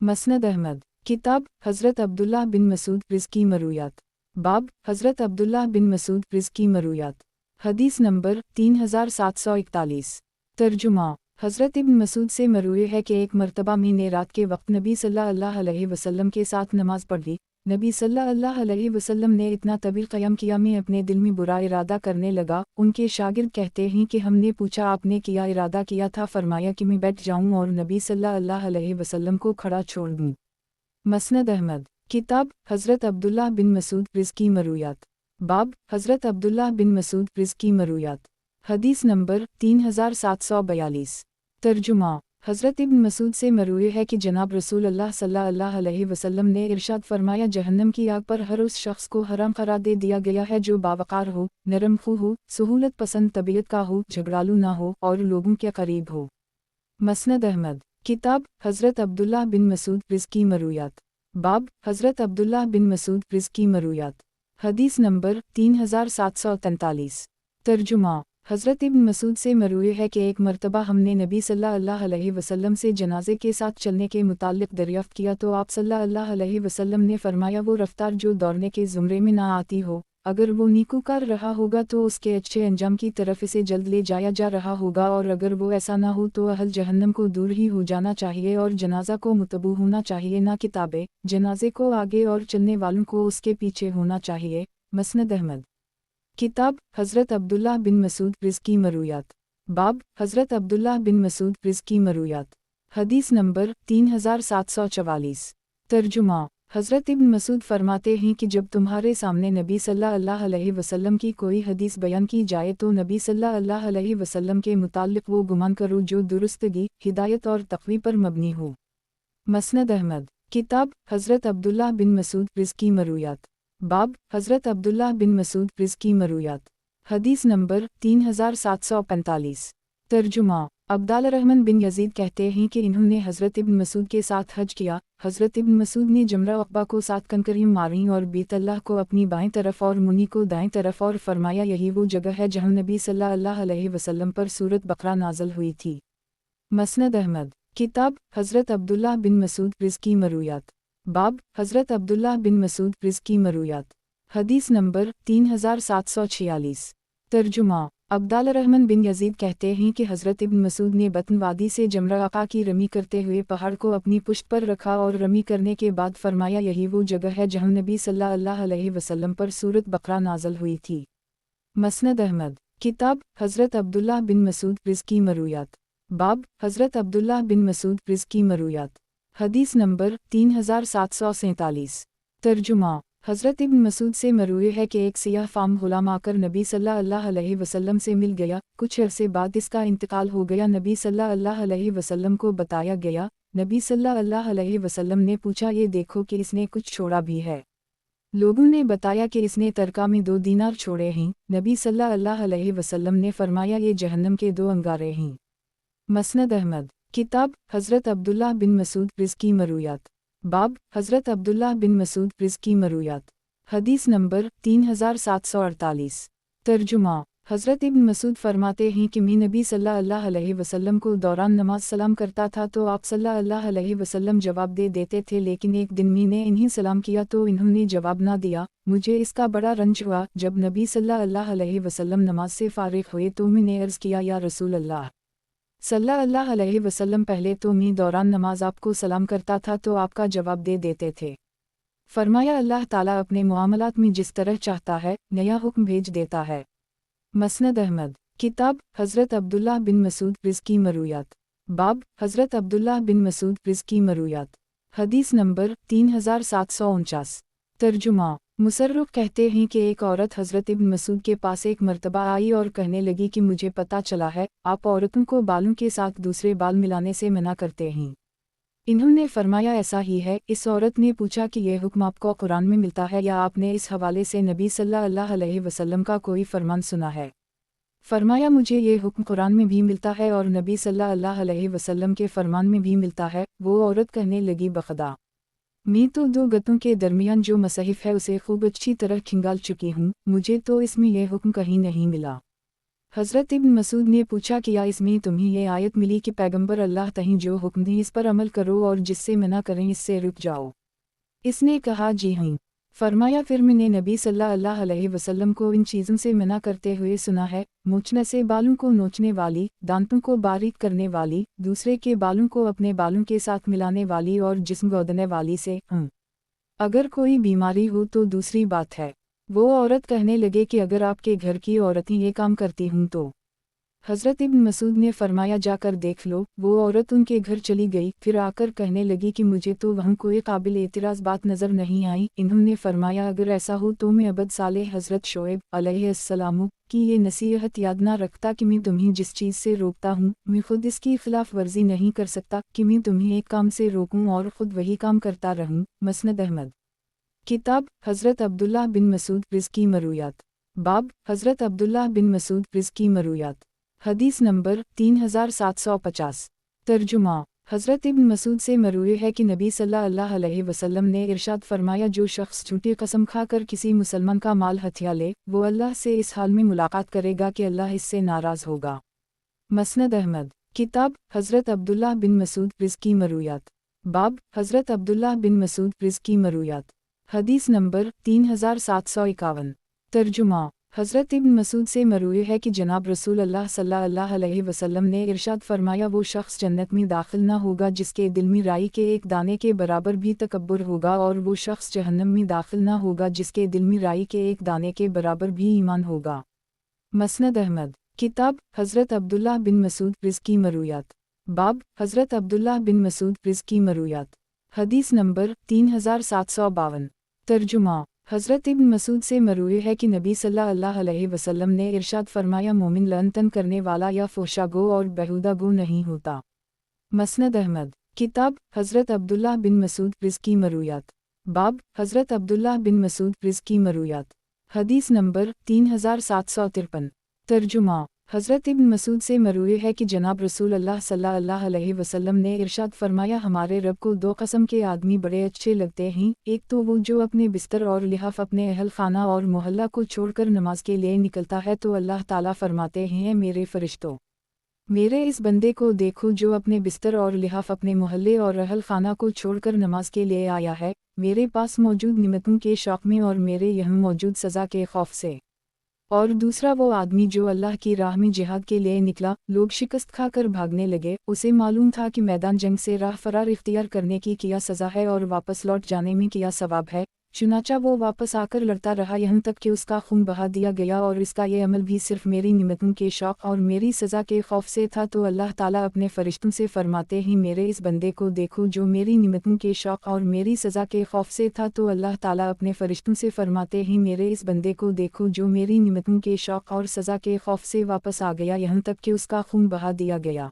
मसनद अहमद किताब हज़रत अब्दुल्लाह बिन मसूद रिज़्की मरूयात बाब हज़रत अब्दुल्लाह बिन मसूद रिज़्की मरूयात हदीस नंबर 3741 तर्जुमा हज़रत इब्न मसूद से मरूए है कि एक मरतबा मैंने रात के वक्त नबी सल्लल्लाहु अलैहि वसल्लम के साथ नमाज पढ़ी। नबी सल्लल्लाहु अलैहि वसल्लम ने इतना तवील क़याम किया, मैं अपने दिल में बुरा इरादा करने लगा। उनके शागिर्द कहते हैं कि हमने पूछा आपने क्या इरादा किया था? फरमाया कि मैं बैठ जाऊं और नबी सल्लल्लाहु अलैहि वसल्लम को खड़ा छोड़ दूं। मसनद अहमद किताब हज़रत अब्दुल्लाह बिन मसूद रिज़्की मरूयात बाब हज़रत अब्दुल्लाह बिन मसूद रिज़्की मरूयात हदीस नंबर 3742 तर्जुमा हज़रत इब्न मसूद से मरूए है कि जनाब रसूल अल्लाह सल्लल्लाहु अलैहि वसल्लम ने इरशाद फरमाया, जहन्नम की आग पर हर उस शख्स को हराम करार दे दिया गया है जो बावकार हो, नरम खू हो, सहूलत पसंद तबीयत का हो, झगड़ालू ना हो और लोगों के करीब हो। मसनद अहमद किताब हज़रत अब्दुल्लाह बिन मसूद रिज़्की मरूयात बाब हज़रत अब्दुल्लाह बिन मसूद रिज़्की मरूयात हदीस नंबर 3743 तर्जुमा हज़रत इब्न मसूद से मरूए है कि एक मरतबा हमने नबी सल्लल्लाहु अलैहि वसल्लम से जनाजे के साथ चलने के मुताल्लिक़ दरियाफ़्त किया तो आप सल्लल्लाहु अलैहि वसल्लम ने फरमाया, वो रफ्तार जो दौड़ने के ज़ुमरे में ना आती हो, अगर वो नीकूकार रहा होगा तो उसके अच्छे अंजाम की तरफ इसे जल्द ले जाया जा रहा होगा, और अगर वो ऐसा ना हो तो अहल जहन्नम को दूर ही हो जाना चाहिए और जनाजा को मुतबू होना चाहिए, ना किताबे जनाजे को आगे और चलने वालों को उसके पीछे होना चाहिए। मसनद अहमद किताब हज़रत अब्दुल्लाह बिन मसूद रिज़्की मरूयात बाब हज़रत अब्दुल्लाह बिन मसूद रिज़्की मरूयात हदीस नंबर 3744 तर्जुमा हज़रत इब्न मसूद फरमाते हैं कि जब तुम्हारे सामने नबी सल्लल्लाहु अलैहि वसल्लम की कोई हदीस बयान की जाए तो नबी सल्लल्लाहु अलैहि वसल्लम के मुताल्लिक़ वो गुमान करो जो दुरुस्तगी, हिदायत और तक़वी पर मबनी हो। मसनद अहमद किताब हज़रत अब्दुल्लाह बिन मसूद रिज़्की मरूयात बाब हज़रत अब्दुल्लाह बिन मसूद रिज़्की मरूयात हदीस नंबर 3745 तर्जुमा अब्दाल रहमान बिन यजीद कहते हैं कि इन्होंने हज़रत इब्न मसूद के साथ हज किया। हज़रत इब्न मसूद ने जमरा अक़बा को 7 कंकरियाँ मारीं और बीत अल्लाह को अपनी बाएं तरफ और मुनी को दाएं तरफ, और फरमाया यही वो जगह है जहाँ नबी सल्लल्लाहु अलैहि वसल्लम पर सूरत बकरा नाज़िल हुई थी। मसनद अहमद किताब हज़रत अब्दुल्लाह बिन मसूद रिज़्की मरूयात बाब हज़रत अब्दुल्लाह बिन मसूद रिज़्की मरूयात हदीस नंबर 3746 तर्जुमा عبدالرحمن بن یزید کہتے ہیں کہ حضرت ابن مسعود نے بطن وادی سے جمرہ عقبہ کی رمی کرتے ہوئے پہاڑ کو اپنی پشت پر رکھا اور رمی کرنے کے بعد فرمایا یہی وہ جگہ ہے جہاں نبی صلی اللہ علیہ وسلم پر سورۃ بقرہ نازل ہوئی تھی۔ مسند احمد، کتاب حضرت عبداللہ بن مسعود رزقی مرویات، باب حضرت عبداللہ بن مسعود رزقی مرویات، حدیث نمبر 3747۔ ترجمہ، حضرت ابن مسعود سے مروی ہے کہ ایک سیاہ فام غلام آ کر نبی صلی اللہ علیہ وسلم سے مل گیا، کچھ عرصے بعد اس کا انتقال ہو گیا، نبی صلی اللہ علیہ وسلم کو بتایا گیا، نبی صلی اللہ علیہ وسلم نے پوچھا یہ دیکھو کہ اس نے کچھ چھوڑا بھی ہے، لوگوں نے بتایا کہ اس نے ترکہ میں 2 دینار چھوڑے ہیں، نبی صلی اللہ علیہ وسلم نے فرمایا یہ جہنم کے 2 انگارے ہیں۔ مسند احمد، کتاب حضرت عبداللہ بن مسعود رزقی مرویات، باب حضرت عبداللہ بن مسعود رزقی مرویات، حدیث نمبر 3748۔ ترجمہ، حضرت ابن مسعود فرماتے ہیں کہ میں نبی صلی اللہ علیہ وسلم کو دوران نماز سلام کرتا تھا تو آپ صلی اللہ علیہ وسلم جواب دے دیتے تھے، لیکن ایک دن میں نے انہیں سلام کیا تو انہوں نے جواب نہ دیا، مجھے اس کا بڑا رنج ہوا۔ جب نبی صلی اللہ علیہ وسلم نماز سے فارغ ہوئے تو میں نے عرض کیا یا رسول اللہ صلی اللہ علیہ وسلم، پہلے تو میں دوران نماز آپ کو سلام کرتا تھا تو آپ کا جواب دے دیتے تھے۔ فرمایا اللہ تعالیٰ اپنے معاملات میں جس طرح چاہتا ہے نیا حکم بھیج دیتا ہے۔ مسند احمد، کتاب حضرت عبداللہ بن مسعود رزقی مرویات، باب حضرت عبداللہ بن مسعود رزقی مرویات، حدیث نمبر 3749۔ ترجمہ، مصرف کہتے ہیں کہ ایک عورت حضرت ابن مسعود کے پاس ایک مرتبہ آئی اور کہنے لگی کہ مجھے پتہ چلا ہے آپ عورتوں کو بالوں کے ساتھ دوسرے بال ملانے سے منع کرتے ہیں۔ انہوں نے فرمایا ایسا ہی ہے۔ اس عورت نے پوچھا کہ یہ حکم آپ کو قرآن میں ملتا ہے یا آپ نے اس حوالے سے نبی صلی اللہ علیہ وسلم کا کوئی فرمان سنا ہے؟ فرمایا مجھے یہ حکم قرآن میں بھی ملتا ہے اور نبی صلی اللہ علیہ وسلم کے فرمان میں بھی ملتا ہے۔ وہ عورت کہنے لگی بخدا میں تو 2 گتوں کے درمیان جو مصحف ہے اسے خوب اچھی طرح کھنگال چکی ہوں، مجھے تو اس میں یہ حکم کہیں نہیں ملا۔ حضرت ابن مسعود نے پوچھا کہ یا اس میں تمہیں یہ آیت ملی کہ پیغمبر اللہ تہیں جو حکم دیں اس پر عمل کرو اور جس سے منع کریں اس سے رک جاؤ؟ اس نے کہا جی ہاں۔ فرمایا پھر میں نے نبی صلی اللہ علیہ وسلم کو ان چیزوں سے منع کرتے ہوئے سنا ہے، مونچھنے سے بالوں کو نوچنے والی، دانتوں کو باریک کرنے والی، دوسرے کے بالوں کو اپنے بالوں کے ساتھ ملانے والی اور جسم گودنے والی سے۔ اگر کوئی بیماری ہو تو دوسری بات ہے۔ وہ عورت کہنے لگے کہ اگر آپ کے گھر کی عورتیں یہ کام کرتی ہوں تو؟ حضرت ابن مسعود نے فرمایا جا کر دیکھ لو۔ وہ عورت ان کے گھر چلی گئی، پھر آ کر کہنے لگی کہ مجھے تو وہاں کوئی قابل اعتراض بات نظر نہیں آئی۔ انہوں نے فرمایا اگر ایسا ہو تو میں عبد صالح حضرت شعیب علیہ السلام کی یہ نصیحت یاد نہ رکھتا کہ میں تمہیں جس چیز سے روکتا ہوں میں خود اس کی خلاف ورزی نہیں کر سکتا، کہ میں تمہیں ایک کام سے روکوں اور خود وہی کام کرتا رہوں۔ مسند احمد، کتاب حضرت عبداللہ بن مسعود رزقی مرویات، باب حضرت عبداللہ بن مسعود رزقی مرویات، حدیث نمبر 3750۔ ترجمہ، حضرت ابن مسعود سے مروی ہے کہ نبی صلی اللہ علیہ وسلم نے ارشاد فرمایا جو شخص جھوٹی قسم کھا کر کسی مسلمان کا مال ہتھیا لے وہ اللہ سے اس حال میں ملاقات کرے گا کہ اللہ اس سے ناراض ہوگا۔ مسند احمد، کتاب حضرت عبداللہ بن مسعود رزقی مرویات، باب حضرت عبداللہ بن مسعود رزقی مرویات، حدیث نمبر 3751۔ ترجمہ، حضرت ابن مسعود سے مروی ہے کہ جناب رسول اللہ صلی اللہ علیہ وسلم نے ارشاد فرمایا وہ شخص جنت میں داخل نہ ہوگا جس کے دل میں رائی کے ایک دانے کے برابر بھی تکبر ہوگا، اور وہ شخص جہنم میں داخل نہ ہوگا جس کے دل میں رائی کے ایک دانے کے برابر بھی ایمان ہوگا۔ مسند احمد، کتاب حضرت عبداللہ بن مسعود رزقی مرویات، باب حضرت عبداللہ بن مسعود رزقی مرویات، حدیث نمبر 3752۔ ترجمہ، حضرت ابن مسعود سے مروی ہے کہ نبی صلی اللہ علیہ وسلم نے ارشاد فرمایا مومن لعن کرنے والا یا فحشا گو اور بیہودہ گو نہیں ہوتا۔ مسند احمد، کتاب حضرت عبداللہ بن مسعود رزقی مرویات، باب حضرت عبداللہ بن مسعود رزقی مرویات، حدیث نمبر 3753۔ ترجمہ، حضرت ابن مسعود سے مروی ہے کہ جناب رسول اللہ صلی اللہ علیہ وسلم نے ارشاد فرمایا ہمارے رب کو 2 قسم کے آدمی بڑے اچھے لگتے ہیں، ایک تو وہ جو اپنے بستر اور لحاف اپنے اہل خانہ اور محلہ کو چھوڑ کر نماز کے لیے نکلتا ہے تو اللہ تعالیٰ فرماتے ہیں میرے فرشتوں میرے اس بندے کو دیکھو جو اپنے بستر اور لحاف اپنے محلے اور اہل خانہ کو چھوڑ کر نماز کے لیے آیا ہے میرے پاس موجود نعمتوں کے شوق میں اور میرے یہاں موجود سزا کے خوف سے۔ اور دوسرا وہ آدمی جو اللہ کی راہ میں جہاد کے لیے نکلا، لوگ شکست کھا کر بھاگنے لگے، اسے معلوم تھا کہ میدان جنگ سے راہ فرار اختیار کرنے کی کیا سزا ہے اور واپس لوٹ جانے میں کیا ثواب ہے، چنانچہ وہ واپس آ کر لڑتا رہا یہاں تک کہ اس کا خون بہا دیا گیا، اور اس کا یہ عمل بھی صرف میری نعمتوں کے شوق اور میری سزا کے خوف سے تھا۔ تو اللہ تعالیٰ اپنے فرشتوں سے فرماتے ہیں میرے اس بندے کو دیکھو جو میری نعمتوں کے شوق اور میری سزا کے خوف سے تھا۔ تو اللہ تعالیٰ اپنے فرشتوں سے فرماتے ہیں میرے اس بندے کو دیکھو جو میری نعمتوں کے شوق اور سزا کے خوف سے واپس آ گیا یہاں تک کہ اس کا خون بہا دیا گیا۔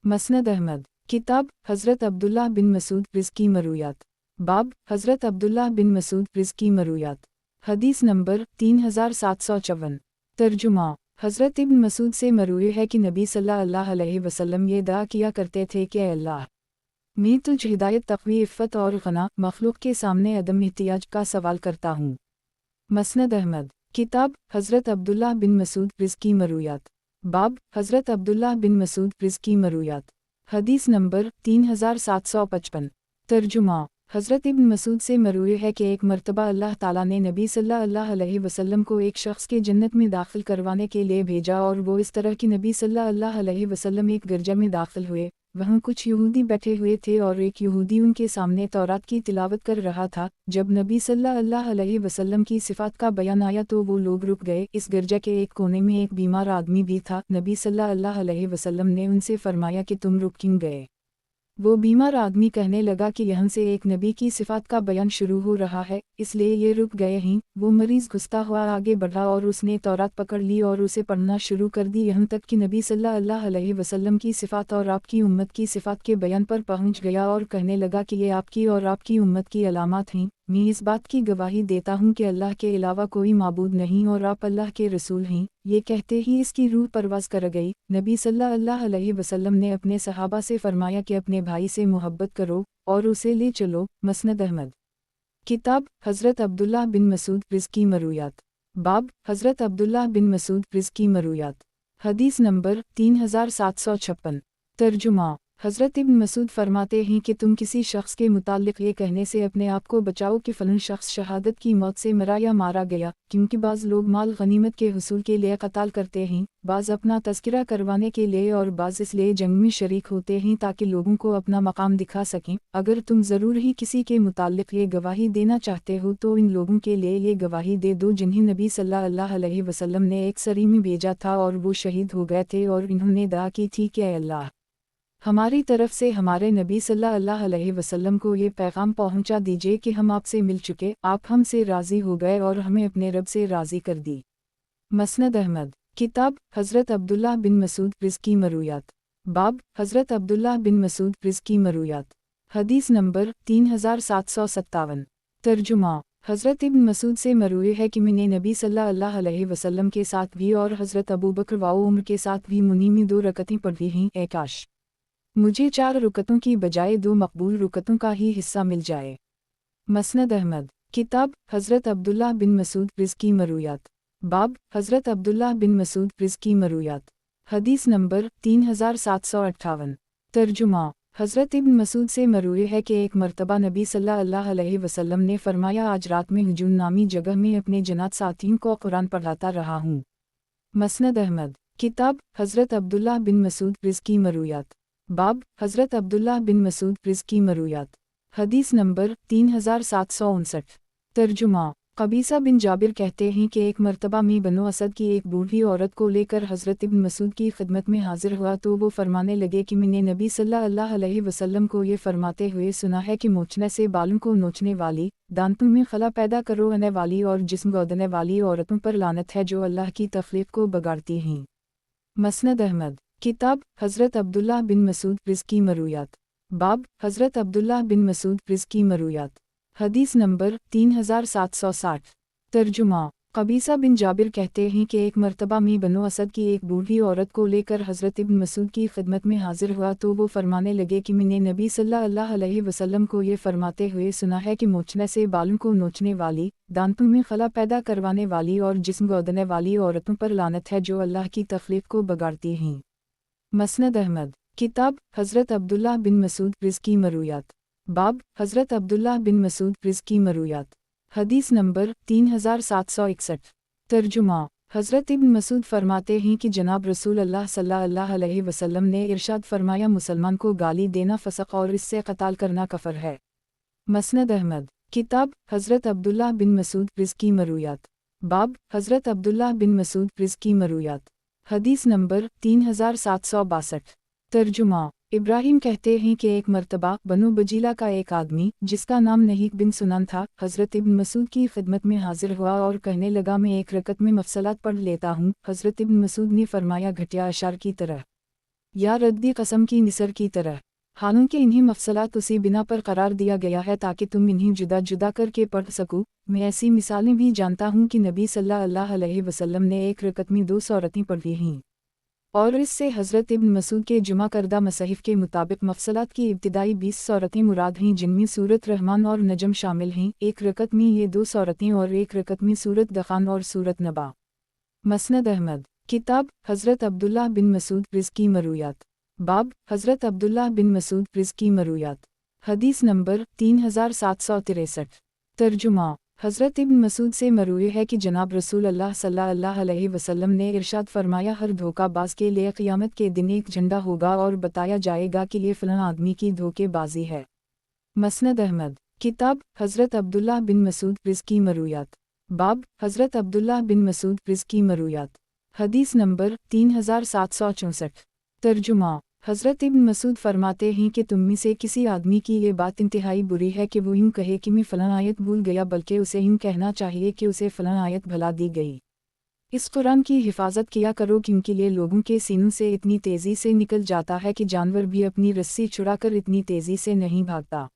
مسند احمد، کتاب حضرت عبداللہ بن مسعود رزقی مرویات، باب حضرت عبداللہ بن مسعود رزقی مرویات، حدیث نمبر 3754۔ ترجمہ، حضرت ابن مسعود سے مروی ہے کہ نبی صلی اللہ علیہ وسلم یہ دعا کیا کرتے تھے کہ اے اللہ، میں تجھ ہدایت، تقوی، عفت اور غنا، مخلوق کے سامنے عدم احتیاج کا سوال کرتا ہوں۔ مسند احمد، کتاب حضرت عبداللہ بن مسعود رزقی مرویات، باب حضرت عبداللہ بن مسعود رزقی مرویات، حدیث نمبر 3755۔ ترجمہ، حضرت ابن مسعود سے مروی ہے کہ ایک مرتبہ اللہ تعالیٰ نے نبی صلی اللہ علیہ وسلم کو ایک شخص کے جنت میں داخل کروانے کے لیے بھیجا، اور وہ اس طرح کہ نبی صلی اللہ علیہ وسلم ایک گرجا میں داخل ہوئے، وہاں کچھ یہودی بیٹھے ہوئے تھے اور ایک یہودی ان کے سامنے تورات کی تلاوت کر رہا تھا۔ جب نبی صلی اللہ علیہ وسلم کی صفات کا بیان آیا تو وہ لوگ رک گئے۔ اس گرجا کے ایک کونے میں ایک بیمار آدمی بھی تھا۔ نبی صلی اللہ علیہ وسلم نے ان سے فرمایا کہ تم رک کیوں گئے؟ وہ بیمار آدمی کہنے لگا کہ یہاں سے ایک نبی کی صفات کا بیان شروع ہو رہا ہے، اس لیے یہ رک گئے ہیں۔ وہ مریض گھستا ہوا آگے بڑھا اور اس نے تورات پکڑ لی اور اسے پڑھنا شروع کر دی یہاں تک کہ نبی صلی اللہ علیہ وسلم کی صفات اور آپ کی امت کی صفات کے بیان پر پہنچ گیا، اور کہنے لگا کہ یہ آپ کی اور آپ کی امت کی علامات ہیں۔ میں اس بات کی گواہی دیتا ہوں کہ اللہ کے علاوہ کوئی معبود نہیں اور آپ اللہ کے رسول ہیں۔ یہ کہتے ہی اس کی روح پرواز کر گئی۔ نبی صلی اللہ علیہ وسلم نے اپنے صحابہ سے فرمایا کہ اپنے بھائی سے محبت کرو اور اسے لے چلو۔ مسند احمد، کتاب حضرت عبداللہ بن مسعود رزقی مرویات، باب حضرت عبداللہ بن مسعود رزقی مرویات، حدیث نمبر 3756۔ ترجمہ، حضرت ابن مسعود فرماتے ہیں کہ تم کسی شخص کے متعلق یہ کہنے سے اپنے آپ کو بچاؤ کہ فلاں شخص شہادت کی موت سے مرا یا مارا گیا، کیونکہ بعض لوگ مال غنیمت کے حصول کے لیے قتال کرتے ہیں، بعض اپنا تذکرہ کروانے کے لیے اور بعض اس لیے جنگ میں شریک ہوتے ہیں تاکہ لوگوں کو اپنا مقام دکھا سکیں۔ اگر تم ضرور ہی کسی کے متعلق یہ گواہی دینا چاہتے ہو تو ان لوگوں کے لیے یہ گواہی دے دو جنہیں نبی صلی اللہ علیہ وسلم نے ایک سری میں بھیجا تھا اور وہ شہید ہو گئے تھے، اور انہوں نے دعا کی تھی کہ اے اللہ، ہماری طرف سے ہمارے نبی صلی اللہ علیہ وسلم کو یہ پیغام پہنچا دیجئے کہ ہم آپ سے مل چکے، آپ ہم سے راضی ہو گئے اور ہمیں اپنے رب سے راضی کر دی۔ مسند احمد، کتاب حضرت عبداللہ بن مسعود رزقی مرویات، باب حضرت عبداللہ بن مسعود رزقی مرویات، حدیث نمبر 3757۔ ترجمہ، حضرت ابن مسعود سے مروی ہے کہ میں نے نبی صلی اللہ علیہ وسلم کے ساتھ بھی اور حضرت ابو بکر و عمر کے ساتھ بھی منی میں 2 رکعتیں پڑھی ہیں۔ اے کاش مجھے 4 رکعتوں کی بجائے 2 مقبول رکعتوں کا ہی حصہ مل جائے۔ مسند احمد، کتاب حضرت عبداللہ بن مسعود رزقی مرویات، باب حضرت عبداللہ بن مسعود رزقی مرویات، حدیث نمبر 3758۔ ترجمہ، حضرت ابن مسعود سے مروی ہے کہ ایک مرتبہ نبی صلی اللہ علیہ وسلم نے فرمایا آج رات میں ہجون نامی جگہ میں اپنے جنات ساتھیوں کو قرآن پڑھاتا رہا ہوں۔ مسند احمد، کتاب حضرت عبداللہ بن مسعود رزقی مرویات، باب حضرت عبداللہ بن مسعود رزقی مرویات، حدیث نمبر 3759۔ ترجمہ، قبیصہ بن جابر کہتے ہیں کہ ایک مرتبہ میں بنو اسد کی ایک بوڑھی عورت کو لے کر حضرت ابن مسعود کی خدمت میں حاضر ہوا تو وہ فرمانے لگے کہ میں نے نبی صلی اللہ علیہ وسلم کو یہ فرماتے ہوئے سنا ہے کہ موچنے سے بالوں کو نوچنے والی، دانتوں میں خلا پیدا کروانے والی اور جسم گودنے والی عورتوں پر لعنت ہے جو اللہ کی تخلیق کو بگاڑتی ہیں۔ مسند احمد، کتاب حضرت عبداللہ بن مسعود رزقی مرویات، باب حضرت عبداللہ بن مسعود رزقی مرویات، حدیث نمبر 3760۔ ترجمہ، قبیصہ بن جابر کہتے ہیں کہ ایک مرتبہ میں بنو اسد کی ایک بوڑھی عورت کو لے کر حضرت ابن مسعود کی خدمت میں حاضر ہوا تو وہ فرمانے لگے کہ میں نے نبی صلی اللہ علیہ وسلم کو یہ فرماتے ہوئے سنا ہے کہ موچنے سے بالوں کو نوچنے والی، دانتوں میں خلا پیدا کروانے والی اور جسم گودنے والی عورتوں پر لعنت ہے جو اللہ کی تخلیق کو بگاڑتی ہیں۔ مسند احمد، کتاب حضرت عبداللہ بن مسعود رزقی مرویات، باب حضرت عبداللہ بن مسعود رزقی مرویات، حدیث نمبر 3761۔ ترجمہ، हज़रत इब्न मसूद फरमाते हैं कि जनाब रसूल अल्लाह सल्लल्लाहु अलैहि वसल्लम ने इरशाद फरमाया, मुसलमान को गाली देना फ़स्क़ और इससे क़त्ल करना कफ़र है। मसनद अहमद। किताब हज़रत अब्दुल्लाह बिन मसूद रिज़्की मरूयात। बाब हज़रत अब्दुल्लाह बिन मसूद रिज़्की मरूयात। हदीस नंबर 3762। तर्जुमा। इब्राहिम कहते हैं कि एक मर्तबा बनु बजीला का एक आदमी जिसका नाम नहीक बिन सुनन था, हज़रत इब्न मसूद की खिदमत में हाजिर हुआ और कहने लगा, मैं एक रकत में मफसलात पढ़ लेता हूँ। हज़रत इब्न मसूद ने फरमाया, घटिया अशार की तरह या रद्दी कसम की निसर की तरह। हालांकि इन्हीं मफसलात उसी बिना पर करार दिया गया है ताकि तुम इन्हीं जुदा जुदा करके पढ़ सको। मैं ऐसी मिसालें भी जानता हूँ कि नबी सल्लल्लाहु अलैहि वसल्लम ने एक रकत में 2 सूरतें पढ़ी हैं, और इससे हज़रत इब्न मसूद के जुमा करदा मसहिफ़ के मुताबिक मफसलात की इब्तिदाई 20 सूरतें मुराद हैं, जिनमें सूरत रहमान और नजम शामिल हैं। एक रकत में ये 2 सूरतें और एक रकत में सूरत दखान और सूरत नबा। मसनद अहमद। किताब हज़रत अब्दुल्लाह बिन मसूद रिज़्की मरूयात। बाब हज़रत अब्दुल्लाह बिन मसूद रिज़्की मरूयात। हदीस नंबर 3763। तर्जुमा। हज़रत इब्न मसूद से मरूए है कि जनाब रसूल अल्लाह सल्लल्लाहु अलैहि वसल्लम ने इरशाद फरमाया, हर धोखाबाज के लिए क़यामत के दिन एक झंडा होगा और बताया जाएगा कि ये फ़लाँ आदमी की धोखेबाजी है। मसनद अहमद। किताब हज़रत अब्दुल्लाह बिन मसूद रिज़्की मरूयात। बाब हज़रत अब्दुल्लाह बिन मसूद रिज़्की मरूयात। हदीस नंबर 3764। तर्जुमा। हज़रत इब्न मसूद फरमाते हैं कि तुम में से किसी आदमी की ये बात इंतहाई बुरी है कि वो यूँ कहे कि मैं फ़लाँ आयत भूल गया, बल्कि उसे यूँ कहना चाहिए कि उसे फ़लाँ आयत भुला दी गई। इस कुरान की हिफाजत किया करो, क्योंकि ये लोगों के सीनों से इतनी तेज़ी से निकल जाता है कि जानवर भी अपनी रस्सी छुड़ाकर इतनी तेज़ी से नहीं भागता।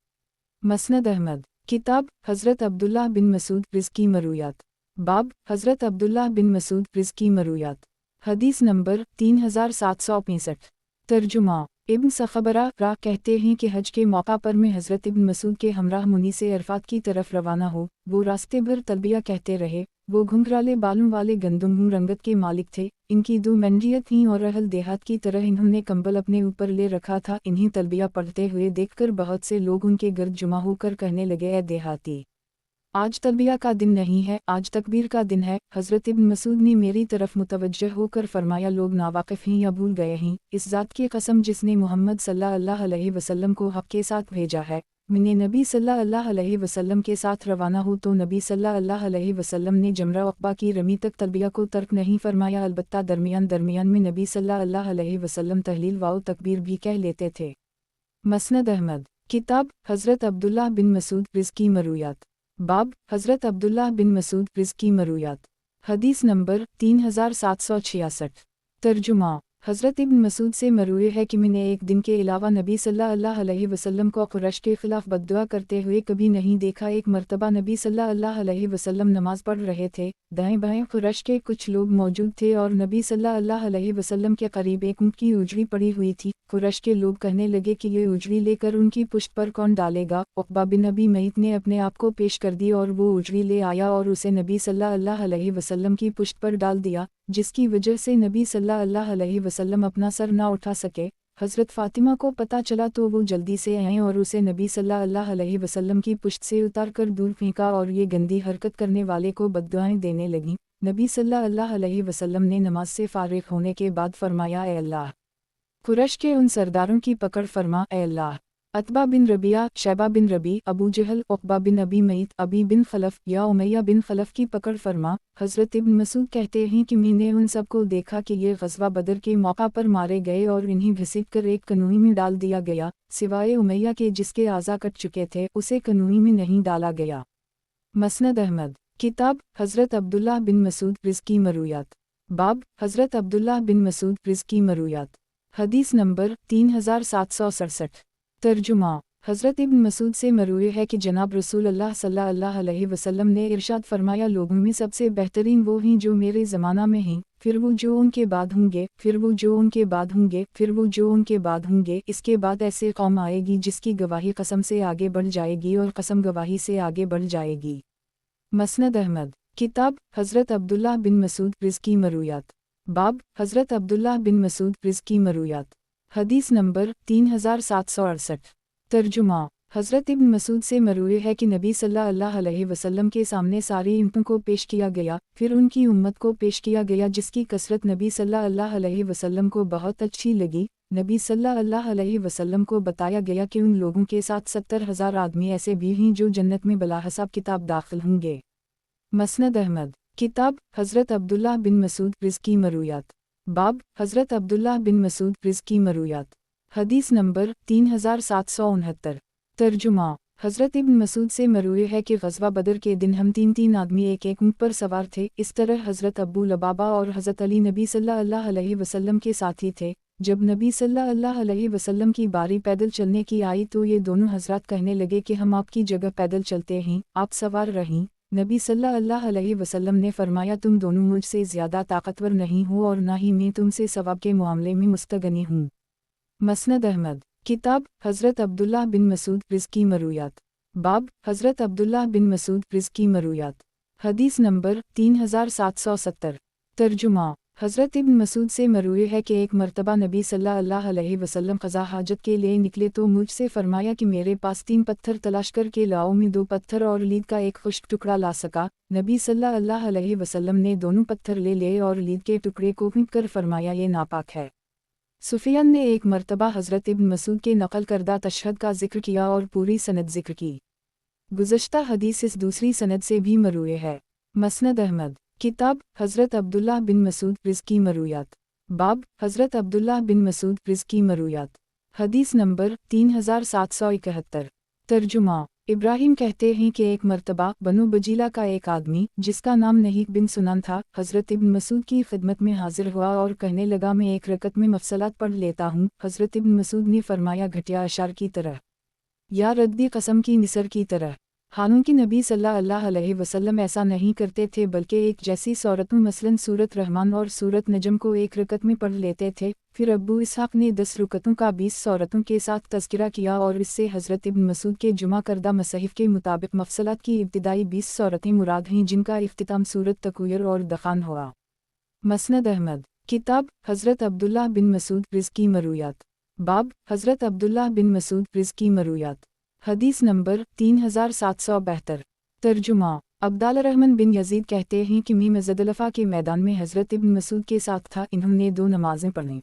मसनद अहमद। किताब हज़रत अब्दुल्लाह बिन मसूद रिज़्की मरूयात। बाब हज़रत अब्दुल्लाह बिन मसूद रिज़्की मरूयात। हदीस नंबर 3765। तर्जुमा। इब्न सखबरा रा कहते हैं कि हज के मौका पर मैं हज़रत इब्न मसूद के हमराह मुनी से अरफात की तरफ रवाना हो। वो रास्ते भर तलबिया कहते रहे। वो घुंघराले बालों वाले गंदम रंगत के मालिक थे। इनकी 2 मंडियाँ थीं और अहल देहात की तरह इन्होंने कंबल अपने ऊपर ले रखा था। इन्हीं तलबिया पढ़ते हुए देखकर बहुत से लोग उनके गर्द जुमा होकर कहने लगे, ए देहाती, आज तलबिया का दिन नहीं है, आज तकबीर का दिन है। हज़रत इब्न मसूद ने मेरी तरफ मुतवज्जह होकर फरमाया, लोग नावाकिफ़ हैं या भूल गए हैं। इस ज़ात की कसम जिसने मोहम्मद सल्लल्लाहु अलैहि वसल्लम को हक़ के साथ भेजा है, मैंने नबी सल्लल्लाहु अलैहि वसल्लम के साथ रवाना हो तो नबी सल्लल्लाहु अलैहि वसल्लम ने जमरा अक़बा की रमी तक तलबिया को तर्क नहीं फरमाया, अलबत्ता दरमियान दरमियान में नबी सल्लल्लाहु अलैहि वसल्लम तहलील व तकबीर भी कह लेते थे। मसनद अहमद। किताब हज़रत अब्दुल्लाह बिन मसूद रिज़्की मरूयात। बाब हज़रत अब्दुल्लाह बिन मसूद रिज़्की मरूयात। हदीस नंबर 3766। तर्जुमा। हज़रत इब्न मसूद से मरूए है कि मैंने एक दिन के अलावा नबी सल्लल्लाहु अलैहि वसल्लम को कुरैश के ख़िलाफ़ बद्दुआ करते हुए कभी नहीं देखा। एक मर्तबा नबी सल्लल्लाहु अलैहि वसल्लम नमाज़ पढ़ रहे थे। दाएं बाएं कुरैश के कुछ लोग मौजूद थे और नबी सल्लल्लाहु अलैहि वसल्लम के करीब एक ऊँट की उजड़ी पड़ी हुई थी। कुरैश के लोग कहने लगे कि ये उजड़ी लेकर उनकी पुश्त पर कौन डालेगा। उक़बा बिन अबी मईत ने अपने आप को पेश कर दी और वो उजड़ी ले आया और उसे नबी सल्लल्लाहु अलैहि वसल्लम की पुश्त पर डाल दिया, जिसकी वजह से नबी सल्लल्लाहु अलैहि वसल्लम अपना सर ना उठा सके। हज़रत फ़ातिमा को पता चला तो वो जल्दी से आए और उसे नबी सल्लल्लाहु अलैहि वसल्लम की पुश्त से उतार कर दूर फेंका और ये गंदी हरकत करने वाले को बद्दुआएं देने लगीं। नबी सल्लल्लाहु अलैहि वसल्लम ने नमाज से फ़ारिग़ होने के बाद फरमाया, ए अल्लाह, कुरैश के उन सरदारों की पकड़ फरमा। ए अल्लाह, अतबा बिन रबिया, शैबा बिन रबी, अबू जहल, उक़बा बिन अबी मईत, अबी बिन खलफ या उमैया बिन खलफ की पकड़ फरमा। हज़रत इब्न मसूद कहते हैं कि मैंने उन सब को देखा कि ये ग़ज़वा बदर के मौका पर मारे गए और इन्हीं घसीट कर एक कनूई में डाल दिया गया, सिवाय उमैया के जिसके आज़ा कट चुके थे उसे कनूई में नहीं डाला गया। मसनद अहमद। किताब हज़रत अब्दुल्लाह बिन मसूद रिज़्की मरूयात। बाब हज़रत अब्दुल्लाह बिन मसूद रिज़्की मरूयात। हदीस नंबर 3767। तर्जुमा। हज़रत इब्न मसूद से मरूए है कि जनाब रसूल अल्लाह सल्लल्लाहु अलैहि वसल्लम ने इरशाद फरमाया, लोगों में सबसे बेहतरीन वो हैं जो मेरे ज़माना में हैं, फिर वो जो उनके बाद होंगे, फिर वो जो उनके बाद होंगे, फिर वो जो उनके बाद होंगे। इसके बाद ऐसे कौम आएगी जिसकी गवाही कसम से आगे बढ़ जाएगी और कसम गवाही से आगे बढ़ जाएगी। मसनद अहमद। किताब हज़रत अब्दुल्लाह बिन मसूद रिज़्की मरूयात। बाब हज़रत अब्दुल्लाह बिन मसूद रिज़्की मरूयात। हदीस नंबर 3768। तर्जुमा। हज़रत इब्न मसूद से मरवी है कि नबी सल्लल्लाहु अलैहि वसल्लम के सामने सारी उम्मतों को पेश किया गया, फिर उनकी उम्मत को पेश किया गया जिसकी कसरत नबी सल्लल्लाहु अलैहि वसल्लम को बहुत अच्छी लगी। नबी सल्लल्लाहु अलैहि वसल्लम को बताया गया कि उन लोगों के साथ 70,000 आदमी ऐसे भी हैं जो जन्नत में बला हिसाब किताब दाखिल होंगे। मसनद अहमद किताब हज़रत अब्दुल्लाह बिन मसूद रिज़्की मरूयात। बाब हज़रत अब्दुल्लाह बिन मसूद रिज़्की मरूयात। हदीस नंबर 3769। तर्जुमा हज़रत इब्न मसूद से मरवी है कि ग़ज़वा बदर के दिन हम तीन आदमी एक ऊँट पर सवार थे। इस तरह हज़रत अबू लबाबा और हज़रत अली नबी सल्लल्लाहु अलैहि वसल्लम के साथी थे। जब नबी सल्लल्लाहु अलैहि वसल्लम की बारी पैदल चलने की आई तो ये दोनों हज़रात कहने लगे कि हम आपकी जगह पैदल चलते हैं, आप सवार रहीं। नबी सल्लल्लाहु अलैहि वसल्लम ने फरमाया, तुम दोनों मुझसे ज़्यादा ताकतवर नहीं हो और ना ही मैं तुमसे सवाब के मामले में मुस्तगनी हूँ। मसनद अहमद किताब हज़रत अब्दुल्लाह बिन मसूद रिज़्की मरूयात। बाब हज़रत अब्दुल्लाह बिन मसूद रिज़्की मरूयात। हदीस नंबर 3770। तर्जुमा हज़रत इब्न मसूद से मरवी है कि एक मरतबा नबी सल्लल्लाहु अलैहि वसल्लम क़ज़ा हाजत के लिए निकले तो मुझसे फरमाया कि मेरे पास 3 पत्थर तलाश कर के लाओ। मैं 2 पत्थर और लीद का एक खुश्क टुकड़ा ला सका। नबी सल्लल्लाहु अलैहि वसल्लम ने दोनों पत्थर ले लिए और लीद के टुकड़े को पीट कर फरमाया, ये नापाक है। सुफियान ने एक मरतबा हज़रत इब्न मसूद के नकल करदा तशहद का जिक्र किया और पूरी सनद जिक्र की। गुज़श्ता हदीस इस दूसरी सनद से भी मरवी है। मसनद अहमद किताब हज़रत अब्दुल्लाह बिन मसूद रिज़्की मरूयात। बाब हज़रत अब्दुल्लाह बिन मसूद रिज़्की मरूयात। हदीस नंबर 3771। तर्जुमा इब्राहिम कहते हैं कि एक मरतबा बनु बजीला का एक आदमी जिसका नाम नहीक बिन सुनान था हज़रत इब्न मसूद की खिदमत में हाजिर हुआ और कहने लगा, मैं एक रकत में मफसलात पढ़ लेता हूँ। हज़रत इब्न मसूद ने फरमाया, घटिया अशार की तरह या रद्दी कसम की निसर की तरह। हालांकि नबी सल्लल्लाहु अलैहि वसल्लम ऐसा नहीं करते थे, बल्कि एक जैसी सूरतों मसलन सूरत रहमान और सूरत नजम को एक रकत में पढ़ लेते थे। फिर अबू इसहाक़ ने 10 रुकतों का 20 सूरतों के साथ तज़किरा किया और इससे हज़रत इब्न मसूद के जुमा करदा मसहिफ़ के मुताबिक मफसलात की इब्तिदाई 20 सूरतें मुराद हैं जिनका इख्तिताम सूरत तकवीर और दखान हुआ। मसनद अहमद किताब हज़रत अब्दुल्लाह बिन मसूद रिज़्की मरूयात। बाब हज़रत अब्दुल्लाह बिन मसूद रिज़्की मरूयात। हदीस नंबर 3772। तर्जुमा अब्दाल रहमान बिन यजीद कहते हैं कि मैं मुज़दलिफ़ा के मैदान में हज़रत इब्न मसूद के साथ था। इन्होंने 2 नमाज़ें पढ़ीं।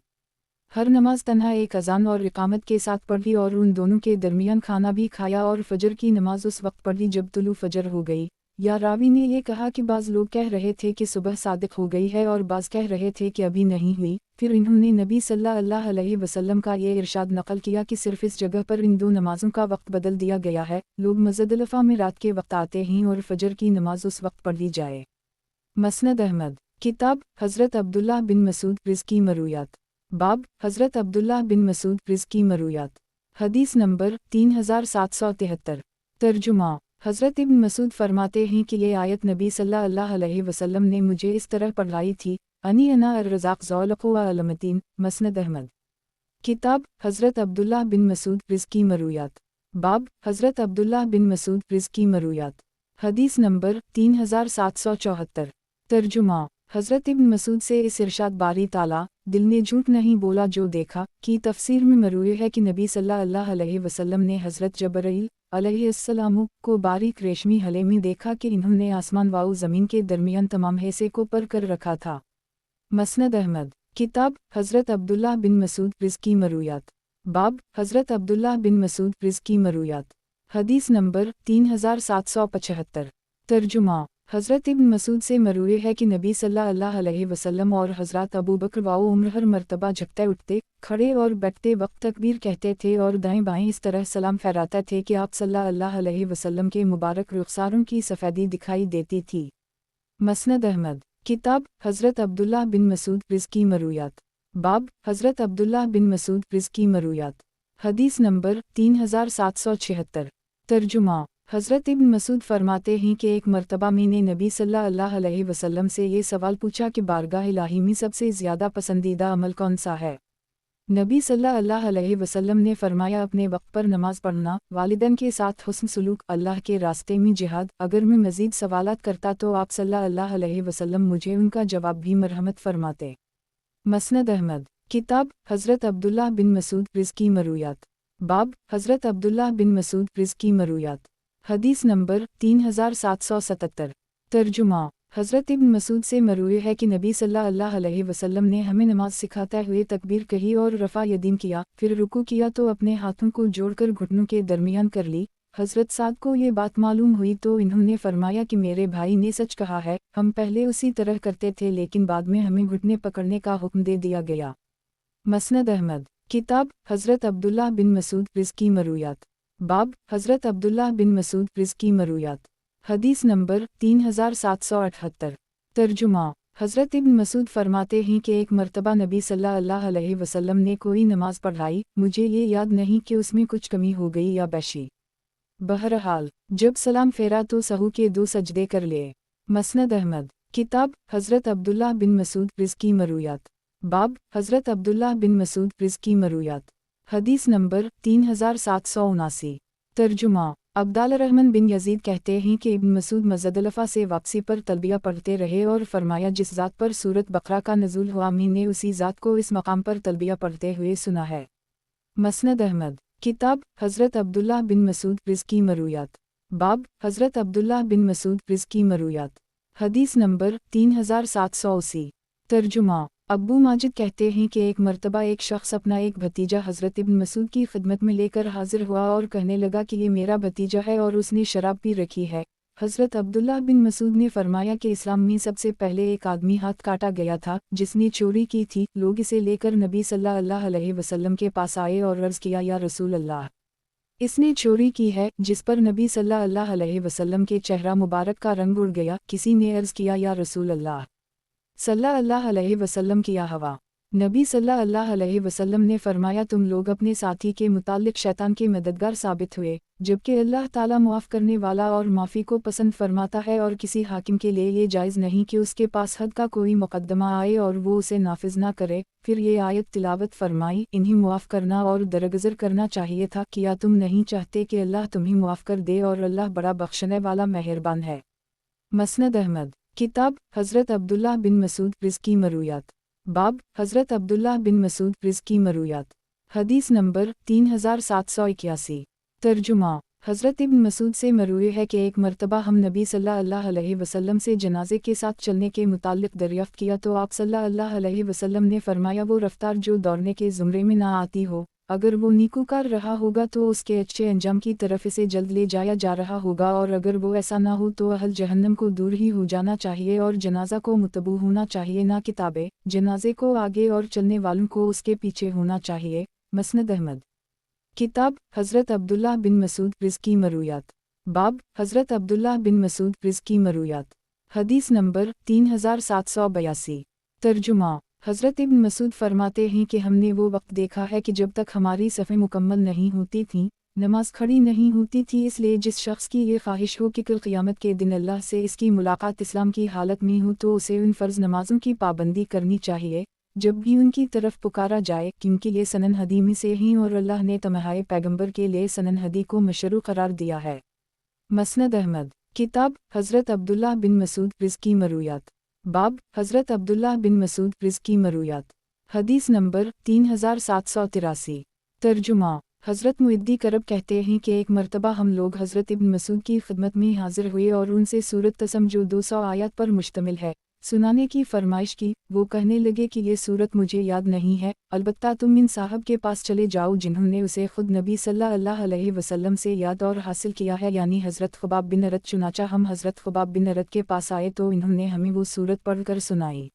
हर नमाज तन्हा एक अज़ान और इक़ामत के साथ पढ़ी और उन दोनों के दरमियान खाना भी खाया और फजर की नमाज उस वक्त पढ़ी जब तुलू फजर हो गई। या रावी ने यह कहा कि बाज़ लोग कह रहे थे कि सुबह सादिक हो गई है और बाज़ कह रहे थे कि अभी नहीं हुई। फिर इन्होंने नबी सल्लल्लाहु अलैहि वसल्लम का ये इरशाद नकल किया कि सिर्फ इस जगह पर इन 2 नमाज़ों का वक्त बदल दिया गया है। लोग मुज़दलिफ़ा में रात के वक्त आते हैं और फजर की नमाज उस वक्त पढ़ ली जाए। मसनद अहमद किताब हज़रत अब्दुल्लाह बिन मसूद रिज़्की मरूयात। बाब हज़रत अब्दुल्लाह बिन मसूद रिज़्की मरूयात। हदीस नंबर 3773। तर्जुमा हज़रत इब्न मसूद फरमाते हैं कि ये आयत नबी सल्लल्लाहु अलैहि वसल्लम ने मुझे इस तरह पढ़ाई थी, अनी अना अर्रज़ाक़ ज़ौलक़ु व अलमतीन। मसनद अहमद किताब हज़रत अब्दुल्लाह बिन मसूद रिज़्की मरूयात। बाब हज़रत अब्दुल्लाह बिन मसूद रिज़्की मरूयात। हदीस नंबर 3774। तर्जुमा हज़रत इब्न मसूद से इस इरशाद बारी ताला दिल ने झूठ नहीं बोला जो देखा की तफसीर में मरवी है कि नबी सल्लल्लाहु अलैहि वसल्लम ने हज़रत जबरील अलैहिस्सलाम को बारीक रेशमी हले में देखा कि इन्होंने आसमान व ज़मीन के दरमियान तमाम हिस्से को पर कर रखा था। मसनद अहमद किताब हज़रत अब्दुल्लाह बिन मसूद रिज़्की मरूयात। बाब हज़रत अब्दुल्लाह बिन मसूद रिज़्की मरूयात। हदीस नंबर 3775। तर्जुमा हज़रत इब्न मसूद से मरवी है कि नबी सल्लल्लाहु अलैहि वसल्लम और हज़रत अबू बकर व उमर हर मरतबा झुकते उठते खड़े और बैठते वक्त तकबीर कहते थे और दाएं बाएं इस तरह सलाम फहराते थे कि आप सल्लल्लाहु अलैहि वसल्लम के मुबारक रुखसारों की सफ़ेदी दिखाई देती थी। मसनद अहमद किताब हज़रत अब्दुल्लाह बिन मसूद रिज़्की मरूयात। बाब हज़रत अब्दुल्लाह बिन मसूद रिज़्की मरूयात। हदीस नंबर 3776। तर्जुमा हज़रत इब्न मसूद फरमाते हैं कि एक मरतबा मैंने नबी सल्लल्लाहु अलैहि वसल्लम से ये सवाल पूछा कि बारगाह इलाही में सबसे ज़्यादा पसंदीदा अमल कौन सा है। नबी सल्लल्लाहु अलैहि वसल्लम ने फरमाया, अपने वक्त पर नमाज पढ़ना, वालिदैन के साथ हुस्न सलूक, अल्लाह के रास्ते में जिहाद। अगर मैं मज़ीद सवालात करता तो आप सल्लल्लाहु अलैहि वसल्लम मुझे उनका जवाब भी मरहमत फरमाते। मसनद अहमद किताब हज़रत अब्दुल्लाह बिन मसूद रिज़्की मरूयात। बाब हज़रत अब्दुल्लाह बिन मसूद रिज़्की मरूयात। हदीस नंबर 3777। तर्जुमा। हज़रत इब्न मसूद से मरूए है कि नबी सल्लल्लाहु अलैहि वसल्लम ने हमें नमाज सिखाते हुए तकबीर कही और रफ़ा यदीन किया, फिर रुकू किया तो अपने हाथों को जोड़कर घुटनों के दरमियान कर ली। हज़रत साद को ये बात मालूम हुई तो इन्होंने फरमाया कि मेरे भाई ने सच कहा है, हम पहले उसी तरह करते थे लेकिन बाद में हमें घुटने पकड़ने का हुक्म दे दिया गया। मसनद अहमद। किताब हज़रत अब्दुल्लाह बिन मसूद रिज़्की मरूयात। बाब हज़रत अब्दुल्लाह बिन मसूद रिज़्की मरूयात। हदीस नंबर 3778। तर्जुमा। हज़रत इब्न मसूद फरमाते हैं कि एक मर्तबा नबी सल्लल्लाहु अलैहि वसल्लम ने कोई नमाज पढ़ाई, मुझे ये याद नहीं कि उसमें कुछ कमी हो गई या बैशी। बहरहाल जब सलाम फेरा तो सहू के 2 सजदे कर लिए। मसनद अहमद। किताब हज़रत अब्दुल्लाह बिन मसूद रिज़्की मरूयात। बाब हज़रत अब्दुल्लाह बिन मसूद रिज़्की मरूयात। हदीस नंबर 3779। तर्जुमा। अब्दाल रहमान बिन यजीद कहते हैं कि इब्न मसूद मज़दलफ़ा से वापसी पर तलबिया पढ़ते रहे और फरमाया जिस ज़ात पर सूरत बकरा का नज़ूल हुआ मैंने उसी ज़ात को इस मकाम पर तलबिया पढ़ते हुए सुना है। मसनद अहमद। किताब हज़रत अब्दुल्लाह बिन मसूद रिज़्की मरूयात। बाब हज़रत अब्दुल्लाह बिन मसूद रिज़्की मरूयात। हदीस नंबर 3780। तर्जुमा। अब्बू माजिद कहते हैं कि एक मर्तबा एक शख्स अपना एक भतीजा हज़रत इब्न मसूद की खिदमत में लेकर हाजिर हुआ और कहने लगा कि ये मेरा भतीजा है और उसने शराब पी रखी है। हज़रत अब्दुल्लाह बिन मसूद ने फरमाया कि इस्लाम में सबसे पहले एक आदमी हाथ काटा गया था जिसने चोरी की थी। लोग इसे लेकर नबी सल्लल्लाहु अलैहि वसल्लम के पास आए और अर्ज़ किया, या रसूल अल्लाह, इसने चोरी की है, जिस पर नबी सल्लल्लाहु अलैहि वसल्लम के चेहरा मुबारक का रंग उड़ गया। किसी ने अर्ज़ किया, या रसूल अल्लाह सल्लल्लाहु अलैहि वसल्लम किया हवा। नबी सल्लल्लाहु अलैहि वसल्लम ने फरमाया, तुम लोग अपने साथी के मुतालिक शैतान के मददगार साबित हुए, जबकि अल्लाह ताला मुआफ़ करने वाला और माफ़ी को पसंद फरमाता है और किसी हाकिम के लिए ये जायज़ नहीं कि उसके पास हद का कोई मुकद्दमा आए और वो उसे नाफिज ना करे। फिर ये आयत तिलावत फरमाई, इन्हें मुआफ़ करना और दरगुज़र करना चाहिए था, क्या तुम नहीं चाहते कि अल्लाह तुम्हें मुआफ़ कर दे और अल्लाह बड़ा बख्शने वाला मेहरबान है। मसनद अहमद। किताब हज़रत अब्दुल्लाह बिन मसूद रिज़्की मरूयात। बाब हज़रत अब्दुल्लाह बिन मसूद रिज़्की मरूयात। हदीस नंबर 3781। तर्जुमा। हज़रत इब्न मसूद से मरूए है कि एक मर्तबा हम नबी सल्लल्लाहु अलैहि वसल्लम से जनाजे के साथ चलने के मुताल्लिक़ दरियाफ़्त किया तो आप सल्लल्लाहु अलैहि वसल्लम ने फरमाया, वो रफ्तार जो दौड़ने के ज़ुमरे में ना आती हो, अगर वो नीकूकार रहा होगा तो उसके अच्छे अंजाम की तरफ इसे जल्द ले जाया जा रहा होगा, और अगर वो ऐसा ना हो तो अहल जहन्नम को दूर ही हो जाना चाहिए और जनाजा को मुतबू होना चाहिए, ना किताबे जनाजे को आगे और चलने वालों को उसके पीछे होना चाहिए। मसनद अहमद। किताब हज़रत अब्दुल्लाह बिन मसूद रिज़्की मरूयात। बाब हज़रत अब्दुल्लाह बिन मसूद रिज़्की मरूयात। हदीस नंबर 3782। तर्जुमा। हज़रत इब्न मसूद फरमाते हैं कि हमने वो वक्त देखा है कि जब तक हमारी सफ़ें मुकम्मल नहीं होती थीं, नमाज खड़ी नहीं होती थी, इसलिए जिस शख्स की ये ख्वाहिश हो कि कल क़ियामत के दिन अल्लाह से इसकी मुलाकात इस्लाम की हालत में हो तो उसे उन फ़र्ज़ नमाज़ों की पाबंदी करनी चाहिए जब भी उनकी तरफ पुकारा जाए, क्योंकि ये सनन हदी में से हैं और अल्लाह ने तमहाए पैगंबर के लिए सनन हदी को मशरू करार दिया है। मसनद अहमद। किताब हज़रत अब्दुल्लाह बिन मसूद रिज़्की मरूयात। बाब हज़रत अब्दुल्लाह बिन मसूद रिज़्की मरूयात। हदीस नंबर 3783। तर्जुमा। हज़रत मुइद्दी करब कहते हैं कि एक मर्तबा हम लोग हज़रत इब्न मसूद की खिदमत में हाजिर हुए और उनसे सूरत तसम जो 200 आयत पर मुश्तमिल है सुनाने की फरमाइश की। वो कहने लगे कि ये सूरत मुझे याद नहीं है, अलबत्ता तुम इन साहब के पास चले जाओ जिन्होंने उसे खुद नबी सल्लल्लाहु अलैहि वसल्लम से याद और हासिल किया है, यानी हज़रत ख़ुबाब बिन अरत। चुनाचा हम हज़रत ख़ुबाब बिन अरत के पास आए तो इन्होंने हमें वो सूरत पढ़कर सुनाई।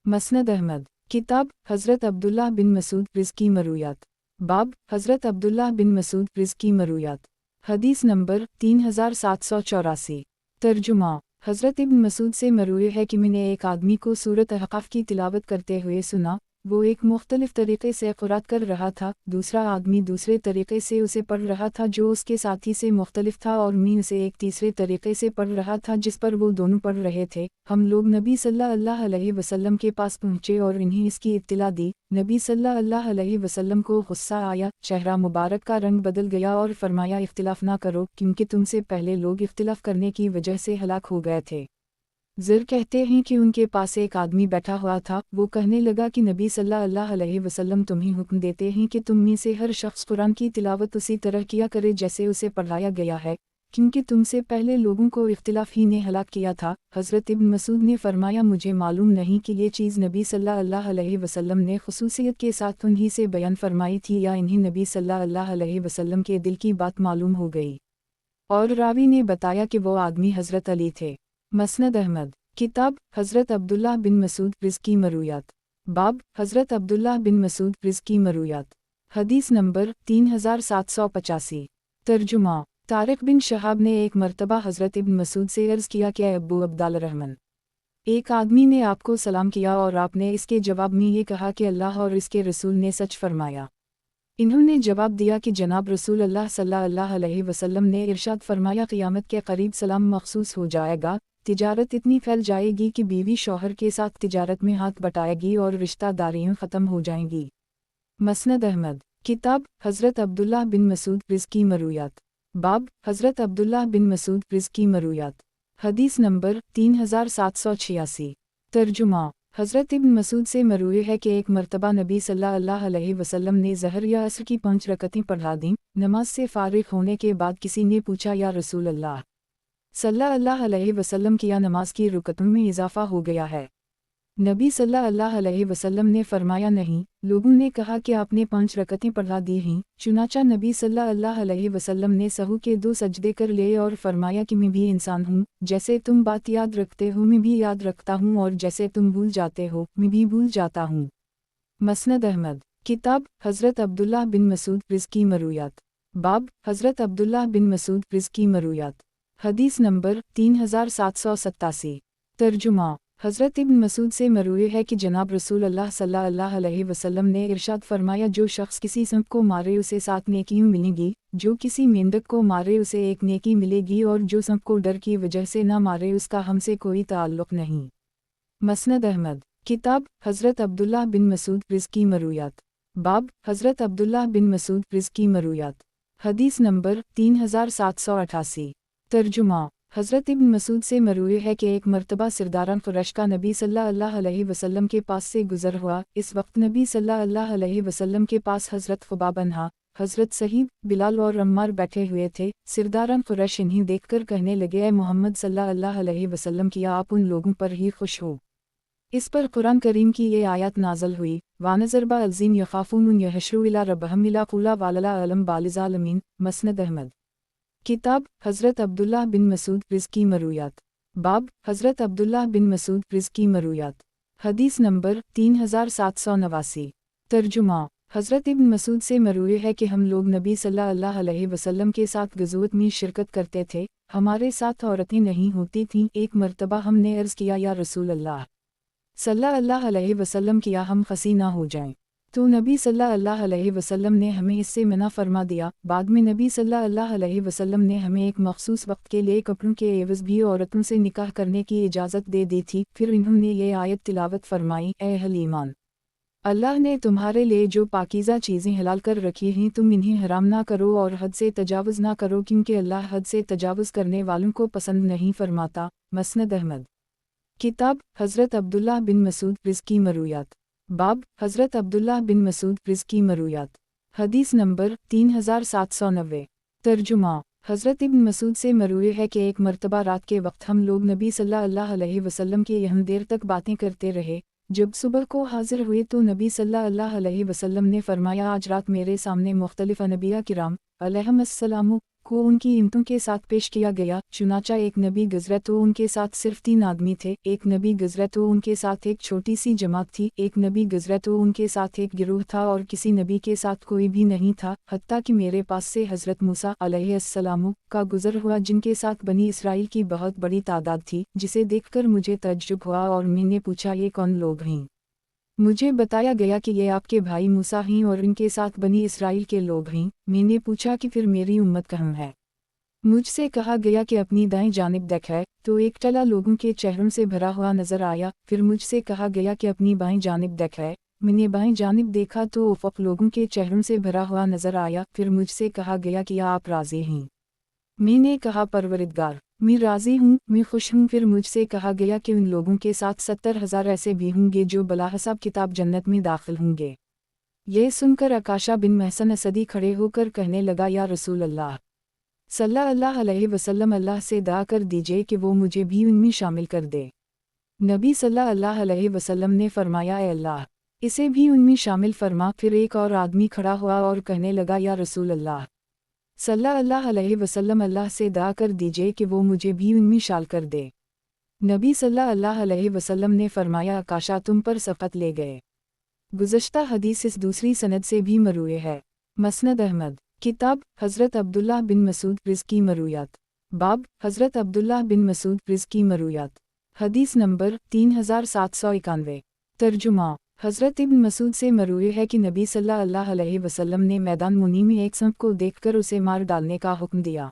मसनद अहमद। किताब हज़रत अब्दुल्लाह बिन मसूद रिज़्की मरूयात। बाब हज़रत अब्दुल्लाह बिन मसूद रिज़्की मरूयात। हदीस नंबर 3784। तर्जुमा। हज़रत इब्न मसूद से मरूए है कि मैंने एक आदमी को सूरत अहक़ाफ़ की तिलावत करते हुए सुना। वो एक मुख्तलिफ़ तरीक़े से क़ुरात कर रहा था, दूसरा आदमी दूसरे तरीक़े से उसे पढ़ रहा था जो उसके साथी से मुख्तलिफ था, और मैं उसे एक तीसरे तरीक़े से पढ़ रहा था जिस पर वो दोनों पढ़ रहे थे। हम लोग नबी सल्लल्लाहु अलैहि वसल्लम के पास पहुँचे और इन्हें इसकी इत्तिला दी। नबी सल्लल्लाहु अलैहि वसल्लम को गुस्सा आया, चेहरा मुबारक का रंग बदल गया और फरमाया, इख्तिलाफ़ ना करो, क्योंकि तुमसे पहले लोग इख्तिलाफ़ करने की वजह से हलाक हो गए थे। ज़र कहते हैं कि उनके पास एक आदमी बैठा हुआ था, वो कहने लगा कि नबी सल्लल्लाहु अलैहि वसल्लम तुम्हें हुक्म देते हैं कि तुम में से हर शख्स कुरान की तिलावत उसी तरह किया करे जैसे उसे पढ़ाया गया है, क्योंकि तुमसे पहले लोगों को इख्तिलाफ ही ने हलाक किया था। हज़रत इब्न मसूद ने फरमाया, मुझे मालूम नहीं कि ये चीज़ नबी सल्लल्लाहु अलैहि वसल्लम ने खुसूसियत के साथ उन्हीं से बयान फरमाई थी या इन्हें नबी सल्लल्लाहु अलैहि वसल्लम के दिल की बात मालूम हो गई। और रावी ने बताया कि वो आदमी हज़रत अली थे। मसनद अहमद। किताब हज़रत अब्दुल्लाह बिन मसूद रिज़्की मरूयात। बाब हज़रत अब्दुल्लाह बिन मसूद रिज़्की मरूयात। हदीस नंबर 3785। तर्जुमा। तारिक बिन शहाब ने एक मरतबा हज़रत इब्न मसूद से अर्ज़ किया कि अब्बू अब्दाल रहमान, एक आदमी ने आपको सलाम किया और आपने इसके जवाब में ये कहा कि अल्लाह और इसके रसूल ने सच फरमाया। इन्होंने जवाब दिया कि जनाब रसूल अल्लाह सल्लल्लाहु अलैहि वसल्लम ने इरशाद फरमाया, क़यामत के करीब सलाम मखसूस हो जाएगा, तिजारत इतनी फैल जाएगी कि बीवी शौहर के साथ तिजारत में हाथ बटाएगी और रिश्तेदारियाँ ख़त्म हो जाएंगी। मसनद अहमद। किताब हज़रत अब्दुल्लाह बिन मसूद रिज़्की मरूयात। बाब हज़रत अब्दुल्लाह बिन मसूद रिज़्की मरूयात। हदीस नंबर 3786। तर्जुमा। हज़रत इब्न मसूद से मरूए है कि एक मरतबा नबी सल्लल्लाहु अलैहि वसल्लम ने ज़हर या असर की 5 रकअतें पढ़ा दीं। नमाज से फ़ारिग होने के बाद किसी ने पूछा, या रसूल अल्लाह सल्लल्लाहु अलैहि वसल्लम की नमाज की रुकतों में इजाफ़ा हो गया है? नबी सल्लल्लाहु अलैहि वसल्लम ने फरमाया, नहीं। लोगों ने कहा कि आपने 5 रकअतें पढ़ा दी हैं। चुनाचा नबी सल्लल्लाहु अलैहि वसल्लम ने सहू के 2 सजदे कर लिए और फरमाया कि मैं भी इंसान हूँ, जैसे तुम बात याद रखते हो मैं भी याद रखता हूँ, और जैसे तुम भूल जाते हो मैं भी भूल जाता हूँ। मसनद अहमद। किताब हज़रत अब्दुल्लाह बिन मसूद रिज़्की मरूयात। बाब हज़रत अब्दुल्लाह बिन मसूद रिज़्की मरूयात। हदीस नंबर 3787। तर्जुमा। हज़रत इब्न मसूद से मरूए है कि जनाब रसूल अल्लाह सल्लल्लाहु अलैहि वसल्लम ने इरशाद फरमाया, जो शख्स किसी सांप को मारे उसे 7 नेकियां मिलेंगी, जो किसी मेंढक को मारे उसे 1 नेकी मिलेगी, और जो सांप को डर की वजह से न मारे उसका हमसे कोई ताल्लुक़ नहीं। मसनद अहमद। किताब हज़रत अब्दुल्लाह बिन मसूद रिज़्की मरूयात। बाब हज़रत अब्दुल्लाह बिन मसूद रिज़्की मरूयात। हदीस नंबर 3788। तर्जुमा। हज़रत इब्न मसूद से मरूए है कि एक मरतबा सिरदारान क़ुरैश का नबी सल्लल्लाहु अलैहि वसल्लम के पास से गुज़र हुआ। इस वक्त नबी सल्लल्लाहु अलैहि वसल्लम के पास हज़रत ख़ुबाब अन्हा, हज़रत सहीब, बिलाल और अम्मार बैठे हुए थे। सिरदारान क़ुरैश इन्हें देखकर कहने लगे, ए मोहम्मद सल्लल्लाहु अलैहि वसल्लम, क्या आप उन लोगों पर ही खुश हो? इस पर कुरान करीम की ये आयत नाज़िल हुई, वानज़रबा अलज़ीन यख़ाफ़ून यहशरू इला रब्बहिम इला क़ुला वालला अलम बालिज़ालमीन। मसनद अहमद। किताब हज़रत अब्दुल्लाह बिन मसूद रिज़्की मरूयात। बाब हज़रत अब्दुल्लाह बिन मसूद रिज़्की मरूयात। हदीस नंबर 3789। तर्जुमा। हज़रत इब्न मसूद से मरूए है कि हम लोग नबी सल्लल्लाहु अलैहि वसल्लम के साथ गज़वत में शिरकत करते थे, हमारे साथ औरतें नहीं होती थीं। एक मरतबा हमने अर्ज़ किया, या रसूल अल्लाह सल्लल्लाहु अलैहि वसल्लम, किया हम खसी ना हो जाएं? तो नबी सल्लल्लाहु अलैहि वसल्लम ने हमें इससे मना फरमा दिया। बाद में नबी सल्लल्लाहु अलैहि वसल्लम ने हमें एक मखसूस वक्त के लिए कपड़ों के एवज़ भी औरतों से निकाह करने की इजाज़त दे दी थी। फिर इन्होंने ये आयत तिलावत फरमाई, ए अहल ईमान, अल्लाह ने तुम्हारे लिए जो पाकीज़ा चीज़ें हलाल कर रखी हैं तुम इन्हें हराम ना करो और हद से तजावुज़ ना करो, क्योंकि अल्लाह हद से तजावुज़ करने वालों को पसंद नहीं फरमाता। मसनद अहमद। किताब हज़रत अब्दुल्लाह बिन मसूद रिज़्की मरूयात। बाब हज़रत अब्दुल्लाह बिन मसूद रिज़्की मरूयात। हदीस नंबर 3790। तर्जुमा। हज़रत इब्न मसूद से मरूए है कि एक मरतबा रात के वक्त हम लोग नबी सल्लल्लाहु अलैहि वसल्लम के यहाँ देर तक बातें करते रहे। जब सुबह को हाजिर हुए तो नबी सल्लल्लाहु अलैहि वसल्लम ने फरमाया, आज रात मेरे सामने मुख्तलिफ़ अनबिया किराम अलैहिमुस्सलाम को उनकी इम्मतों के साथ पेश किया गया। चुनाचा एक नबी गुज़रे तो उनके साथ सिर्फ 3 आदमी थे, एक नबी गुज़रे तो उनके साथ एक छोटी सी जमात थी, एक नबी गुज़रे तो उनके साथ एक गिरोह था, और किसी नबी के साथ कोई भी नहीं था, हत्ता कि मेरे पास से हज़रत मूसा अलैहिस्सलाम का गुज़र हुआ, जिनके साथ बनी इसराइल की बहुत बड़ी तादाद थी, जिसे देखकर मुझे तअज्जुब हुआ और मैंने पूछा, ये कौन लोग हैं? मुझे बताया गया कि ये आपके भाई मूसा हैं और इनके साथ बनी इसराइल के लोग हैं। मैंने पूछा कि फिर मेरी उम्मत कहाँ है? मुझसे कहा गया कि अपनी दाएं जानिब देखे, तो एक टला लोगों के चेहरों से भरा हुआ नजर आया। फिर मुझसे कहा गया कि अपनी बाएं जानिब देखे, मैंने बाएं जानिब देखा तो उफ़क़ लोगों के चेहरों से भरा हुआ नजर आया। फिर मुझसे कहा गया कि आप राज़ी हैं? मैंने कहा, परवरिदगार, मैं राज़ी हूँ, मैं खुश हूँ। फिर मुझसे कहा गया कि उन लोगों के साथ 70,000 ऐसे भी होंगे जो बलाहिसाब किताब जन्नत में दाखिल होंगे। यह सुनकर अकाशा बिन महसन असदी खड़े होकर कहने लगा, या रसूल अल्लाह सल्लल्लाहु अलैहि वसल्लम, अल्लाह से दुआ कर दीजिए कि वो मुझे भी उनमें शामिल कर दे। नबी सल्लल्लाहु अलैहि वसल्लम ने फरमाया, ए अल्लाह, इसे भी उनमें शामिल फरमा। फिर एक और आदमी खड़ा हुआ और कहने लगा, या रसूल अल्लाह सल्लल्लाहु अलैहि वसल्लम, अल्लाह से दुआ कर दीजिए कि वो मुझे भी उनमें शामिल कर दे। नबी सल्लल्लाहु अलैहि वसल्लम ने फरमाया, आकाशा तुम पर सफ़त ले गए। गुज़श्ता हदीस इस दूसरी सनद से भी मरूए है। मसनद अहमद, किताब हज़रत अब्दुल्लाह बिन मसूद रिज़्की मरूयात, बाब हज़रत अब्दुल्लाह बिन मसूद रिज़्की मरूयात, हदीस नंबर 3791। तर्जुमा, हज़रत इब्न मसूद से मरूए है कि नबी सल्लल्लाहु अलैहि वसल्लम ने मैदान मुनी में एक सांप को देखकर उसे मार डालने का हुक्म दिया।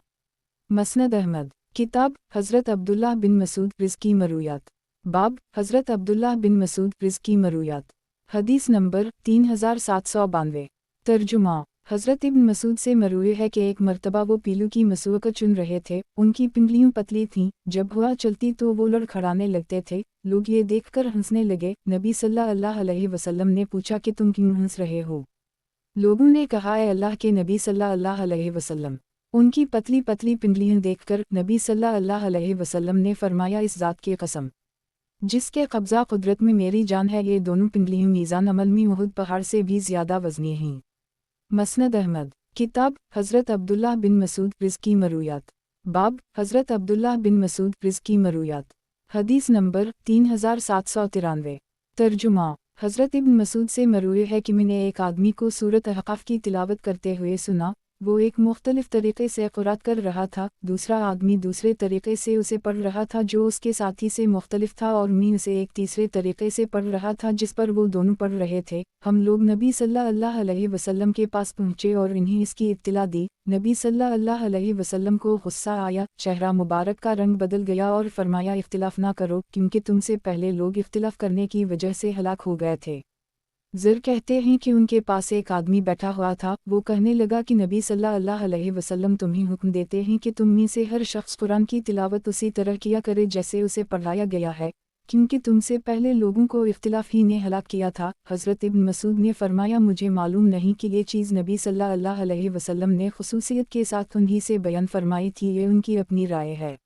मसनद अहमद, किताब हज़रत अब्दुल्लाह बिन मसूद रिज़्की मरूयात, बाब हज़रत अब्दुल्लाह बिन मसूद रिज़्की मरूयात, हदीस नंबर 3792। तर्जुमा, हज़रत इब्न मसूद से मरूए है कि एक मर्तबा वो पीलू की मसूक़त चुन रहे थे, उनकी पिंडलियाँ पतली थीं, जब हवा चलती तो वो लड़खड़ाने लगते थे। लोग ये देखकर हंसने लगे। नबी सल्लल्लाहु अलैहि वसल्लम ने पूछा कि तुम क्यों हंस रहे हो? लोगों ने कहा, ए अल्लाह के नबी सल्लल्लाहु अलैहि वसल्लम, उनकी पतली पतली पिंडलियाँ देखकर। नबी सल्लल्लाहु अलैहि वसल्लम ने फरमाया, इस ज़ात की कसम जिसके कब्ज़ा कुदरत में मेरी जान है, ये दोनों पिंडलियाँ मीज़ान अमल में उहुद पहाड़ से भी ज़्यादा वज़नी हैं। मसनद अहमद, किताब हज़रत अब्दुल्लाह बिन मसूद रिज़्की मरूयात, बाब हज़रत अब्दुल्लाह बिन मसूद रिज़्की मरूयात, हदीस नंबर 3793। तर्जुमा, हज़रत इब्न मसूद से मरूए है कि मैंने एक आदमी को सूरत अहक़ाफ़ की तिलावत करते हुए सुना। वो एक मुख्तलिफ तरीक़े से क़ुरात कर रहा था, दूसरा आदमी दूसरे तरीक़े से उसे पढ़ रहा था जो उसके साथी से मुख्तलिफ था, और मैं उसे एक तीसरे तरीक़े से पढ़ रहा था जिस पर वो दोनों पढ़ रहे थे। हम लोग नबी सल्लल्लाहु अलैहि वसल्लम के पास पहुँचे और इन्हें इसकी इत्तिला दी। नबी सल्लल्लाहु अलैहि वसल्लम को गुस्सा आया, चेहरा मुबारक का रंग बदल गया और फरमाया, इख्तिलाफ़ ना करो, क्योंकि तुमसे पहले लोग इख्तिलाफ़ करने की वजह से हलाक हो गए थे। ज़र कहते हैं कि उनके पास एक आदमी बैठा हुआ था। वो कहने लगा कि नबी सल्लल्लाहु अलैहि वसल्लम तुम्हें हुक्म देते हैं कि तुम में से हर शख्स कुरान की तिलावत उसी तरह किया करे जैसे उसे पढ़ाया गया है, क्योंकि तुमसे पहले लोगों को इख्तिलाफ ही ने हलाक किया था। हज़रत इब्न मसूद ने फरमाया, मुझे मालूम नहीं कि ये चीज़ नबी सल्लल्लाहु अलैहि वसल्लम ने खुसूसियत के साथ उन्हीं से बयान फरमाई थी, ये उनकी अपनी राय है।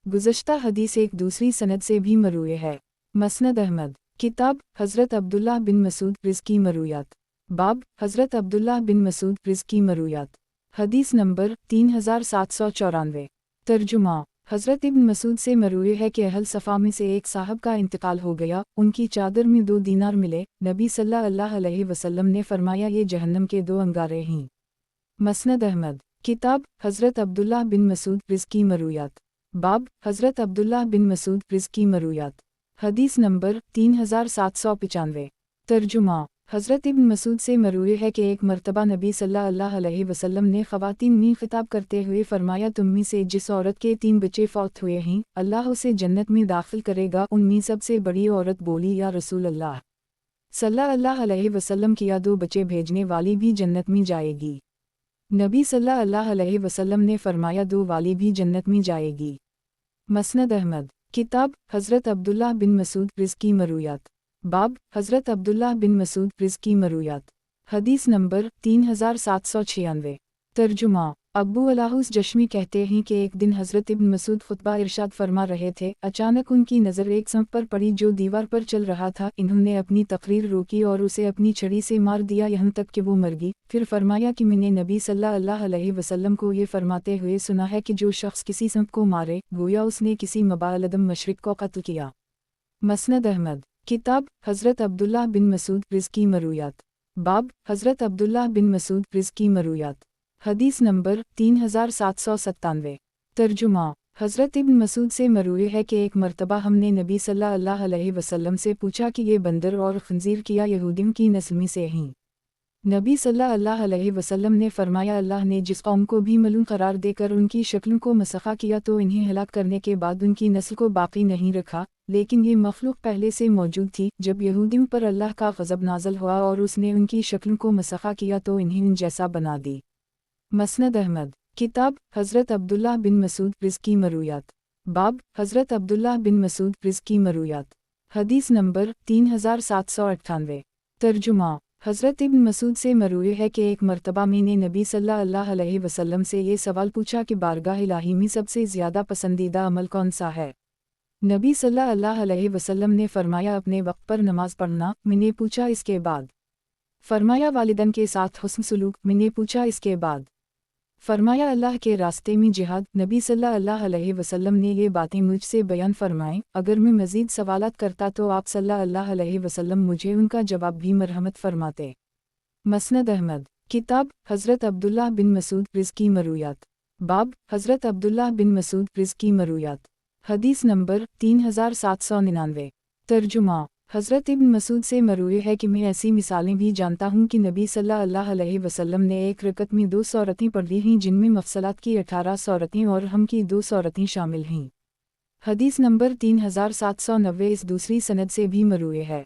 गुज़श्ता हदीस एक दूसरी सनद से भी मरूए है। मसनद अहमद, किताब हज़रत अब्दुल्लाह बिन मसूद रिज़्की मरूयात, बाब हज़रत अब्दुल्लाह बिन मसूद रिज़्की मरूयात, हदीस नंबर 3794। तर्जुमा, हज़रत इब्न मसूद से मरूए है कि अहल सफ़ा में से एक साहब का इंतकाल हो गया, उनकी चादर में 2 दीनार मिले। नबी सल्लल्लाहु अलैहि वसल्लम ने फरमाया, ये जहन्नम के 2 अंगारे हैं। मसनद अहमद, किताब हज़रत अब्दुल्लाह बिन मसूद रिज़्की मरूयात, बाब हज़रत अब्दुल्लाह बिन मसूद रिज़्की मरूयात, हदीस नंबर 3795। तर्जुमा, हज़रत इब्न मसूद से मरूए है कि एक मर्तबा नबी सल्लल्लाहु अलैहि वसल्लम ने ख़वातीन में ख़िताब करते हुए फरमाया, तुम में से जिस औरत के 3 बच्चे फौत हुए हैं, अल्लाह उसे जन्नत में दाखिल करेगा। उनमें सबसे बड़ी औरत बोली, या रसूल अल्लाह सल्लल्लाहु अलैहि वसल्लम, किया 2 बच्चे भेजने वाली भी जन्नत में जाएगी? नबी सल्लल्लाहु अलैहि वसल्लम ने फरमाया, 2 वाली भी जन्नत में जाएगी। मसनद अहमद, किताब हज़रत अब्दुल्लाह बिन मसूद रिज़्की मरूयात, बाब हज़रत अब्दुल्लाह बिन मसूद रिज़्की मरूयात, हदीस नंबर 3796। तर्जुमा, अब्बू अलाहुस जश्मी कहते हैं कि एक दिन हज़रत इब्न मसूद खुतबा इरशाद फरमा रहे थे, अचानक उनकी नज़र एक सांप पर पड़ी जो दीवार पर चल रहा था। इन्होंने अपनी तकरीर रोकी और उसे अपनी छड़ी से मार दिया, यहाँ तक कि वो मर गई। फिर फरमाया कि मैंने नबी सल्लल्लाहु अलैहि वसल्लम को ये फरमाते हुए सुना है कि जो शख्स किसी सांप को मारे, गोया उसने किसी मबालदम मशरिक को कत्ल किया। मसनद अहमद, किताब हज़रत अब्दुल्लाह बिन मसूद रिज़्की मरूयात, बाब हज़रत अब्दुल्लाह बिन मसूद रिज़्की मरूयात, हदीस नंबर 3797। तर्जुमा, हज़रत इब्न मसूद से मरूए है कि एक मर्तबा हमने नबी सल्लल्लाहु अलैहि वसल्लम से पूछा कि ये बंदर और खंजीर किया यहूदियों की नस्ल में से हैं? नबी सल्लल्लाहु अलैहि वसल्लम ने फरमाया, अल्लाह ने जिस कौम को भी मलून करार देकर उनकी शक्लों को मसख़ा किया तो इन्हें हलाक करने के बाद उनकी नस्ल को बाकी नहीं रखा, लेकिन ये मखलूक पहले से मौजूद थी। जब यहूदियों पर अल्लाह का ग़ज़ब नाज़िल हुआ और उसने उनकी शक्लों को मसख़ा किया तो इन्हें उन जैसा बना दी। मसनद अहमद, किताब हज़रत अब्दुल्लाह बिन मसूद रिज़्की मरूयात, बाब हज़रत अब्दुल्ला बिन मसूद रिज़्की मरूयात। हदीस नंबर 3798। तर्जुमा। हज़रत इब्न मसूद से मरूए है कि एक मरतबा मैंने नबी सल्लल्लाहु अलैहि वसल्लम से ये सवाल पूछा कि बारगाह इलाही में सबसे ज़्यादा पसंदीदा अमल कौन सा है। नबी सल्लल्लाहु अलैहि वसल्लम ने फरमाया अपने वक्त पर नमाज पढ़ना। मैंने पूछा इसके बाद। फरमाया वालिदैन के साथ हुस्न सलूक। मैंने पूछा इसके बाद। फरमाया अल्लाह के रास्ते में जिहाद। नबी सल्लल्लाहु अलैहि वसल्लम ने ये बातें मुझसे बयान फरमाएं। अगर मैं मज़ीद सवालात करता तो आप सल्लल्लाहु अलैहि वसल्लम मुझे उनका जवाब भी मरहमत फरमाते। मसनद अहमद। किताब हज़रत अब्दुल्ला बिन मसूद रिज़्की मरूयात। बाब हज़रत अब्दुल्ला बिन मसूद रिज़्की मरूयात। हदीस नंबर 3799। तर्जुमा। हज़रत इब्न मसूद से मरूए है कि मैं ऐसी मिसालें भी जानता हूँ कि नबी सल्लल्लाहु अलैहि वसल्लम ने एक रकत में 2 सूरतें पढ़ी हैं जिनमें मफसलात की 18 सूरतें और हम की 2 सूरतें शामिल हैं। हदीस नंबर 3790 इस दूसरी सनद से भी मरूए है।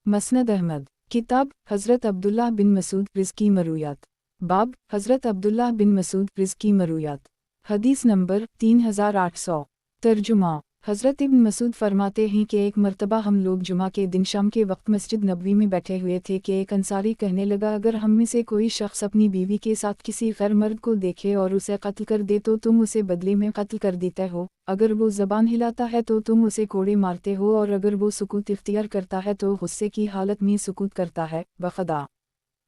मसनद अहमद। किताब हज़रत अब्दुल्ला बिन मसूद रिज़्की मरूयात। बाब हज़रत अब्दुल्ला बिन मसूद रिज़्की मरूयात। हदीस नंबर 3800। तर्जुमा। हज़रत इब्न मसूद फरमाते हैं कि एक मरतबा हम लोग जुमा के दिन शाम के वक्त मस्जिद नबवी में बैठे हुए थे कि एक अंसारी कहने लगा, अगर हम में से कोई शख्स अपनी बीवी के साथ किसी गैर मर्द को देखे और उसे कत्ल कर दे तो तुम उसे बदले में कत्ल कर देते हो। अगर वो ज़बान हिलाता है तो तुम उसे कोड़े मारते हो और अगर वो सुकूत इख्तियार करता है तो गुस्से की हालत में सुकूत करता है बखदा।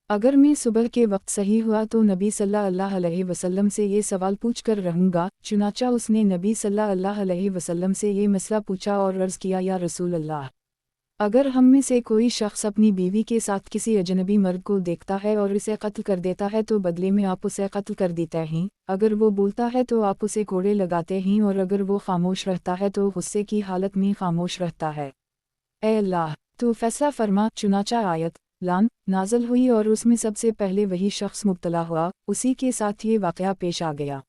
अगर मैं सुबह के वक्त सही हुआ तो नबी सल्लल्लाहु अलैहि वसल्लम से ये सवाल पूछ कर रहूँगा। चुनाचा उसने नबी सल्लल्लाहु अलैहि वसल्लम से ये मसला पूछा और अर्ज़ किया, या रसूल अल्लाह, अगर हम में से कोई शख्स अपनी बीवी के साथ किसी अजनबी मर्द को देखता है और इसे कत्ल कर देता है तो बदले में आप उसे कत्ल कर देते हैं। अगर वो बोलता है तो आप उसे कोड़े लगाते हैं और अगर वो खामोश रहता है तो गुस्से की हालत में खामोश रहता है। ए अल्लाह, तो फैसला फरमा। चुनाचा आयत लान नाज़िल हुई और उसमें सबसे पहले वही शख्स मुब्तला हुआ, उसी के साथ ये वाक़या पेश आ गया।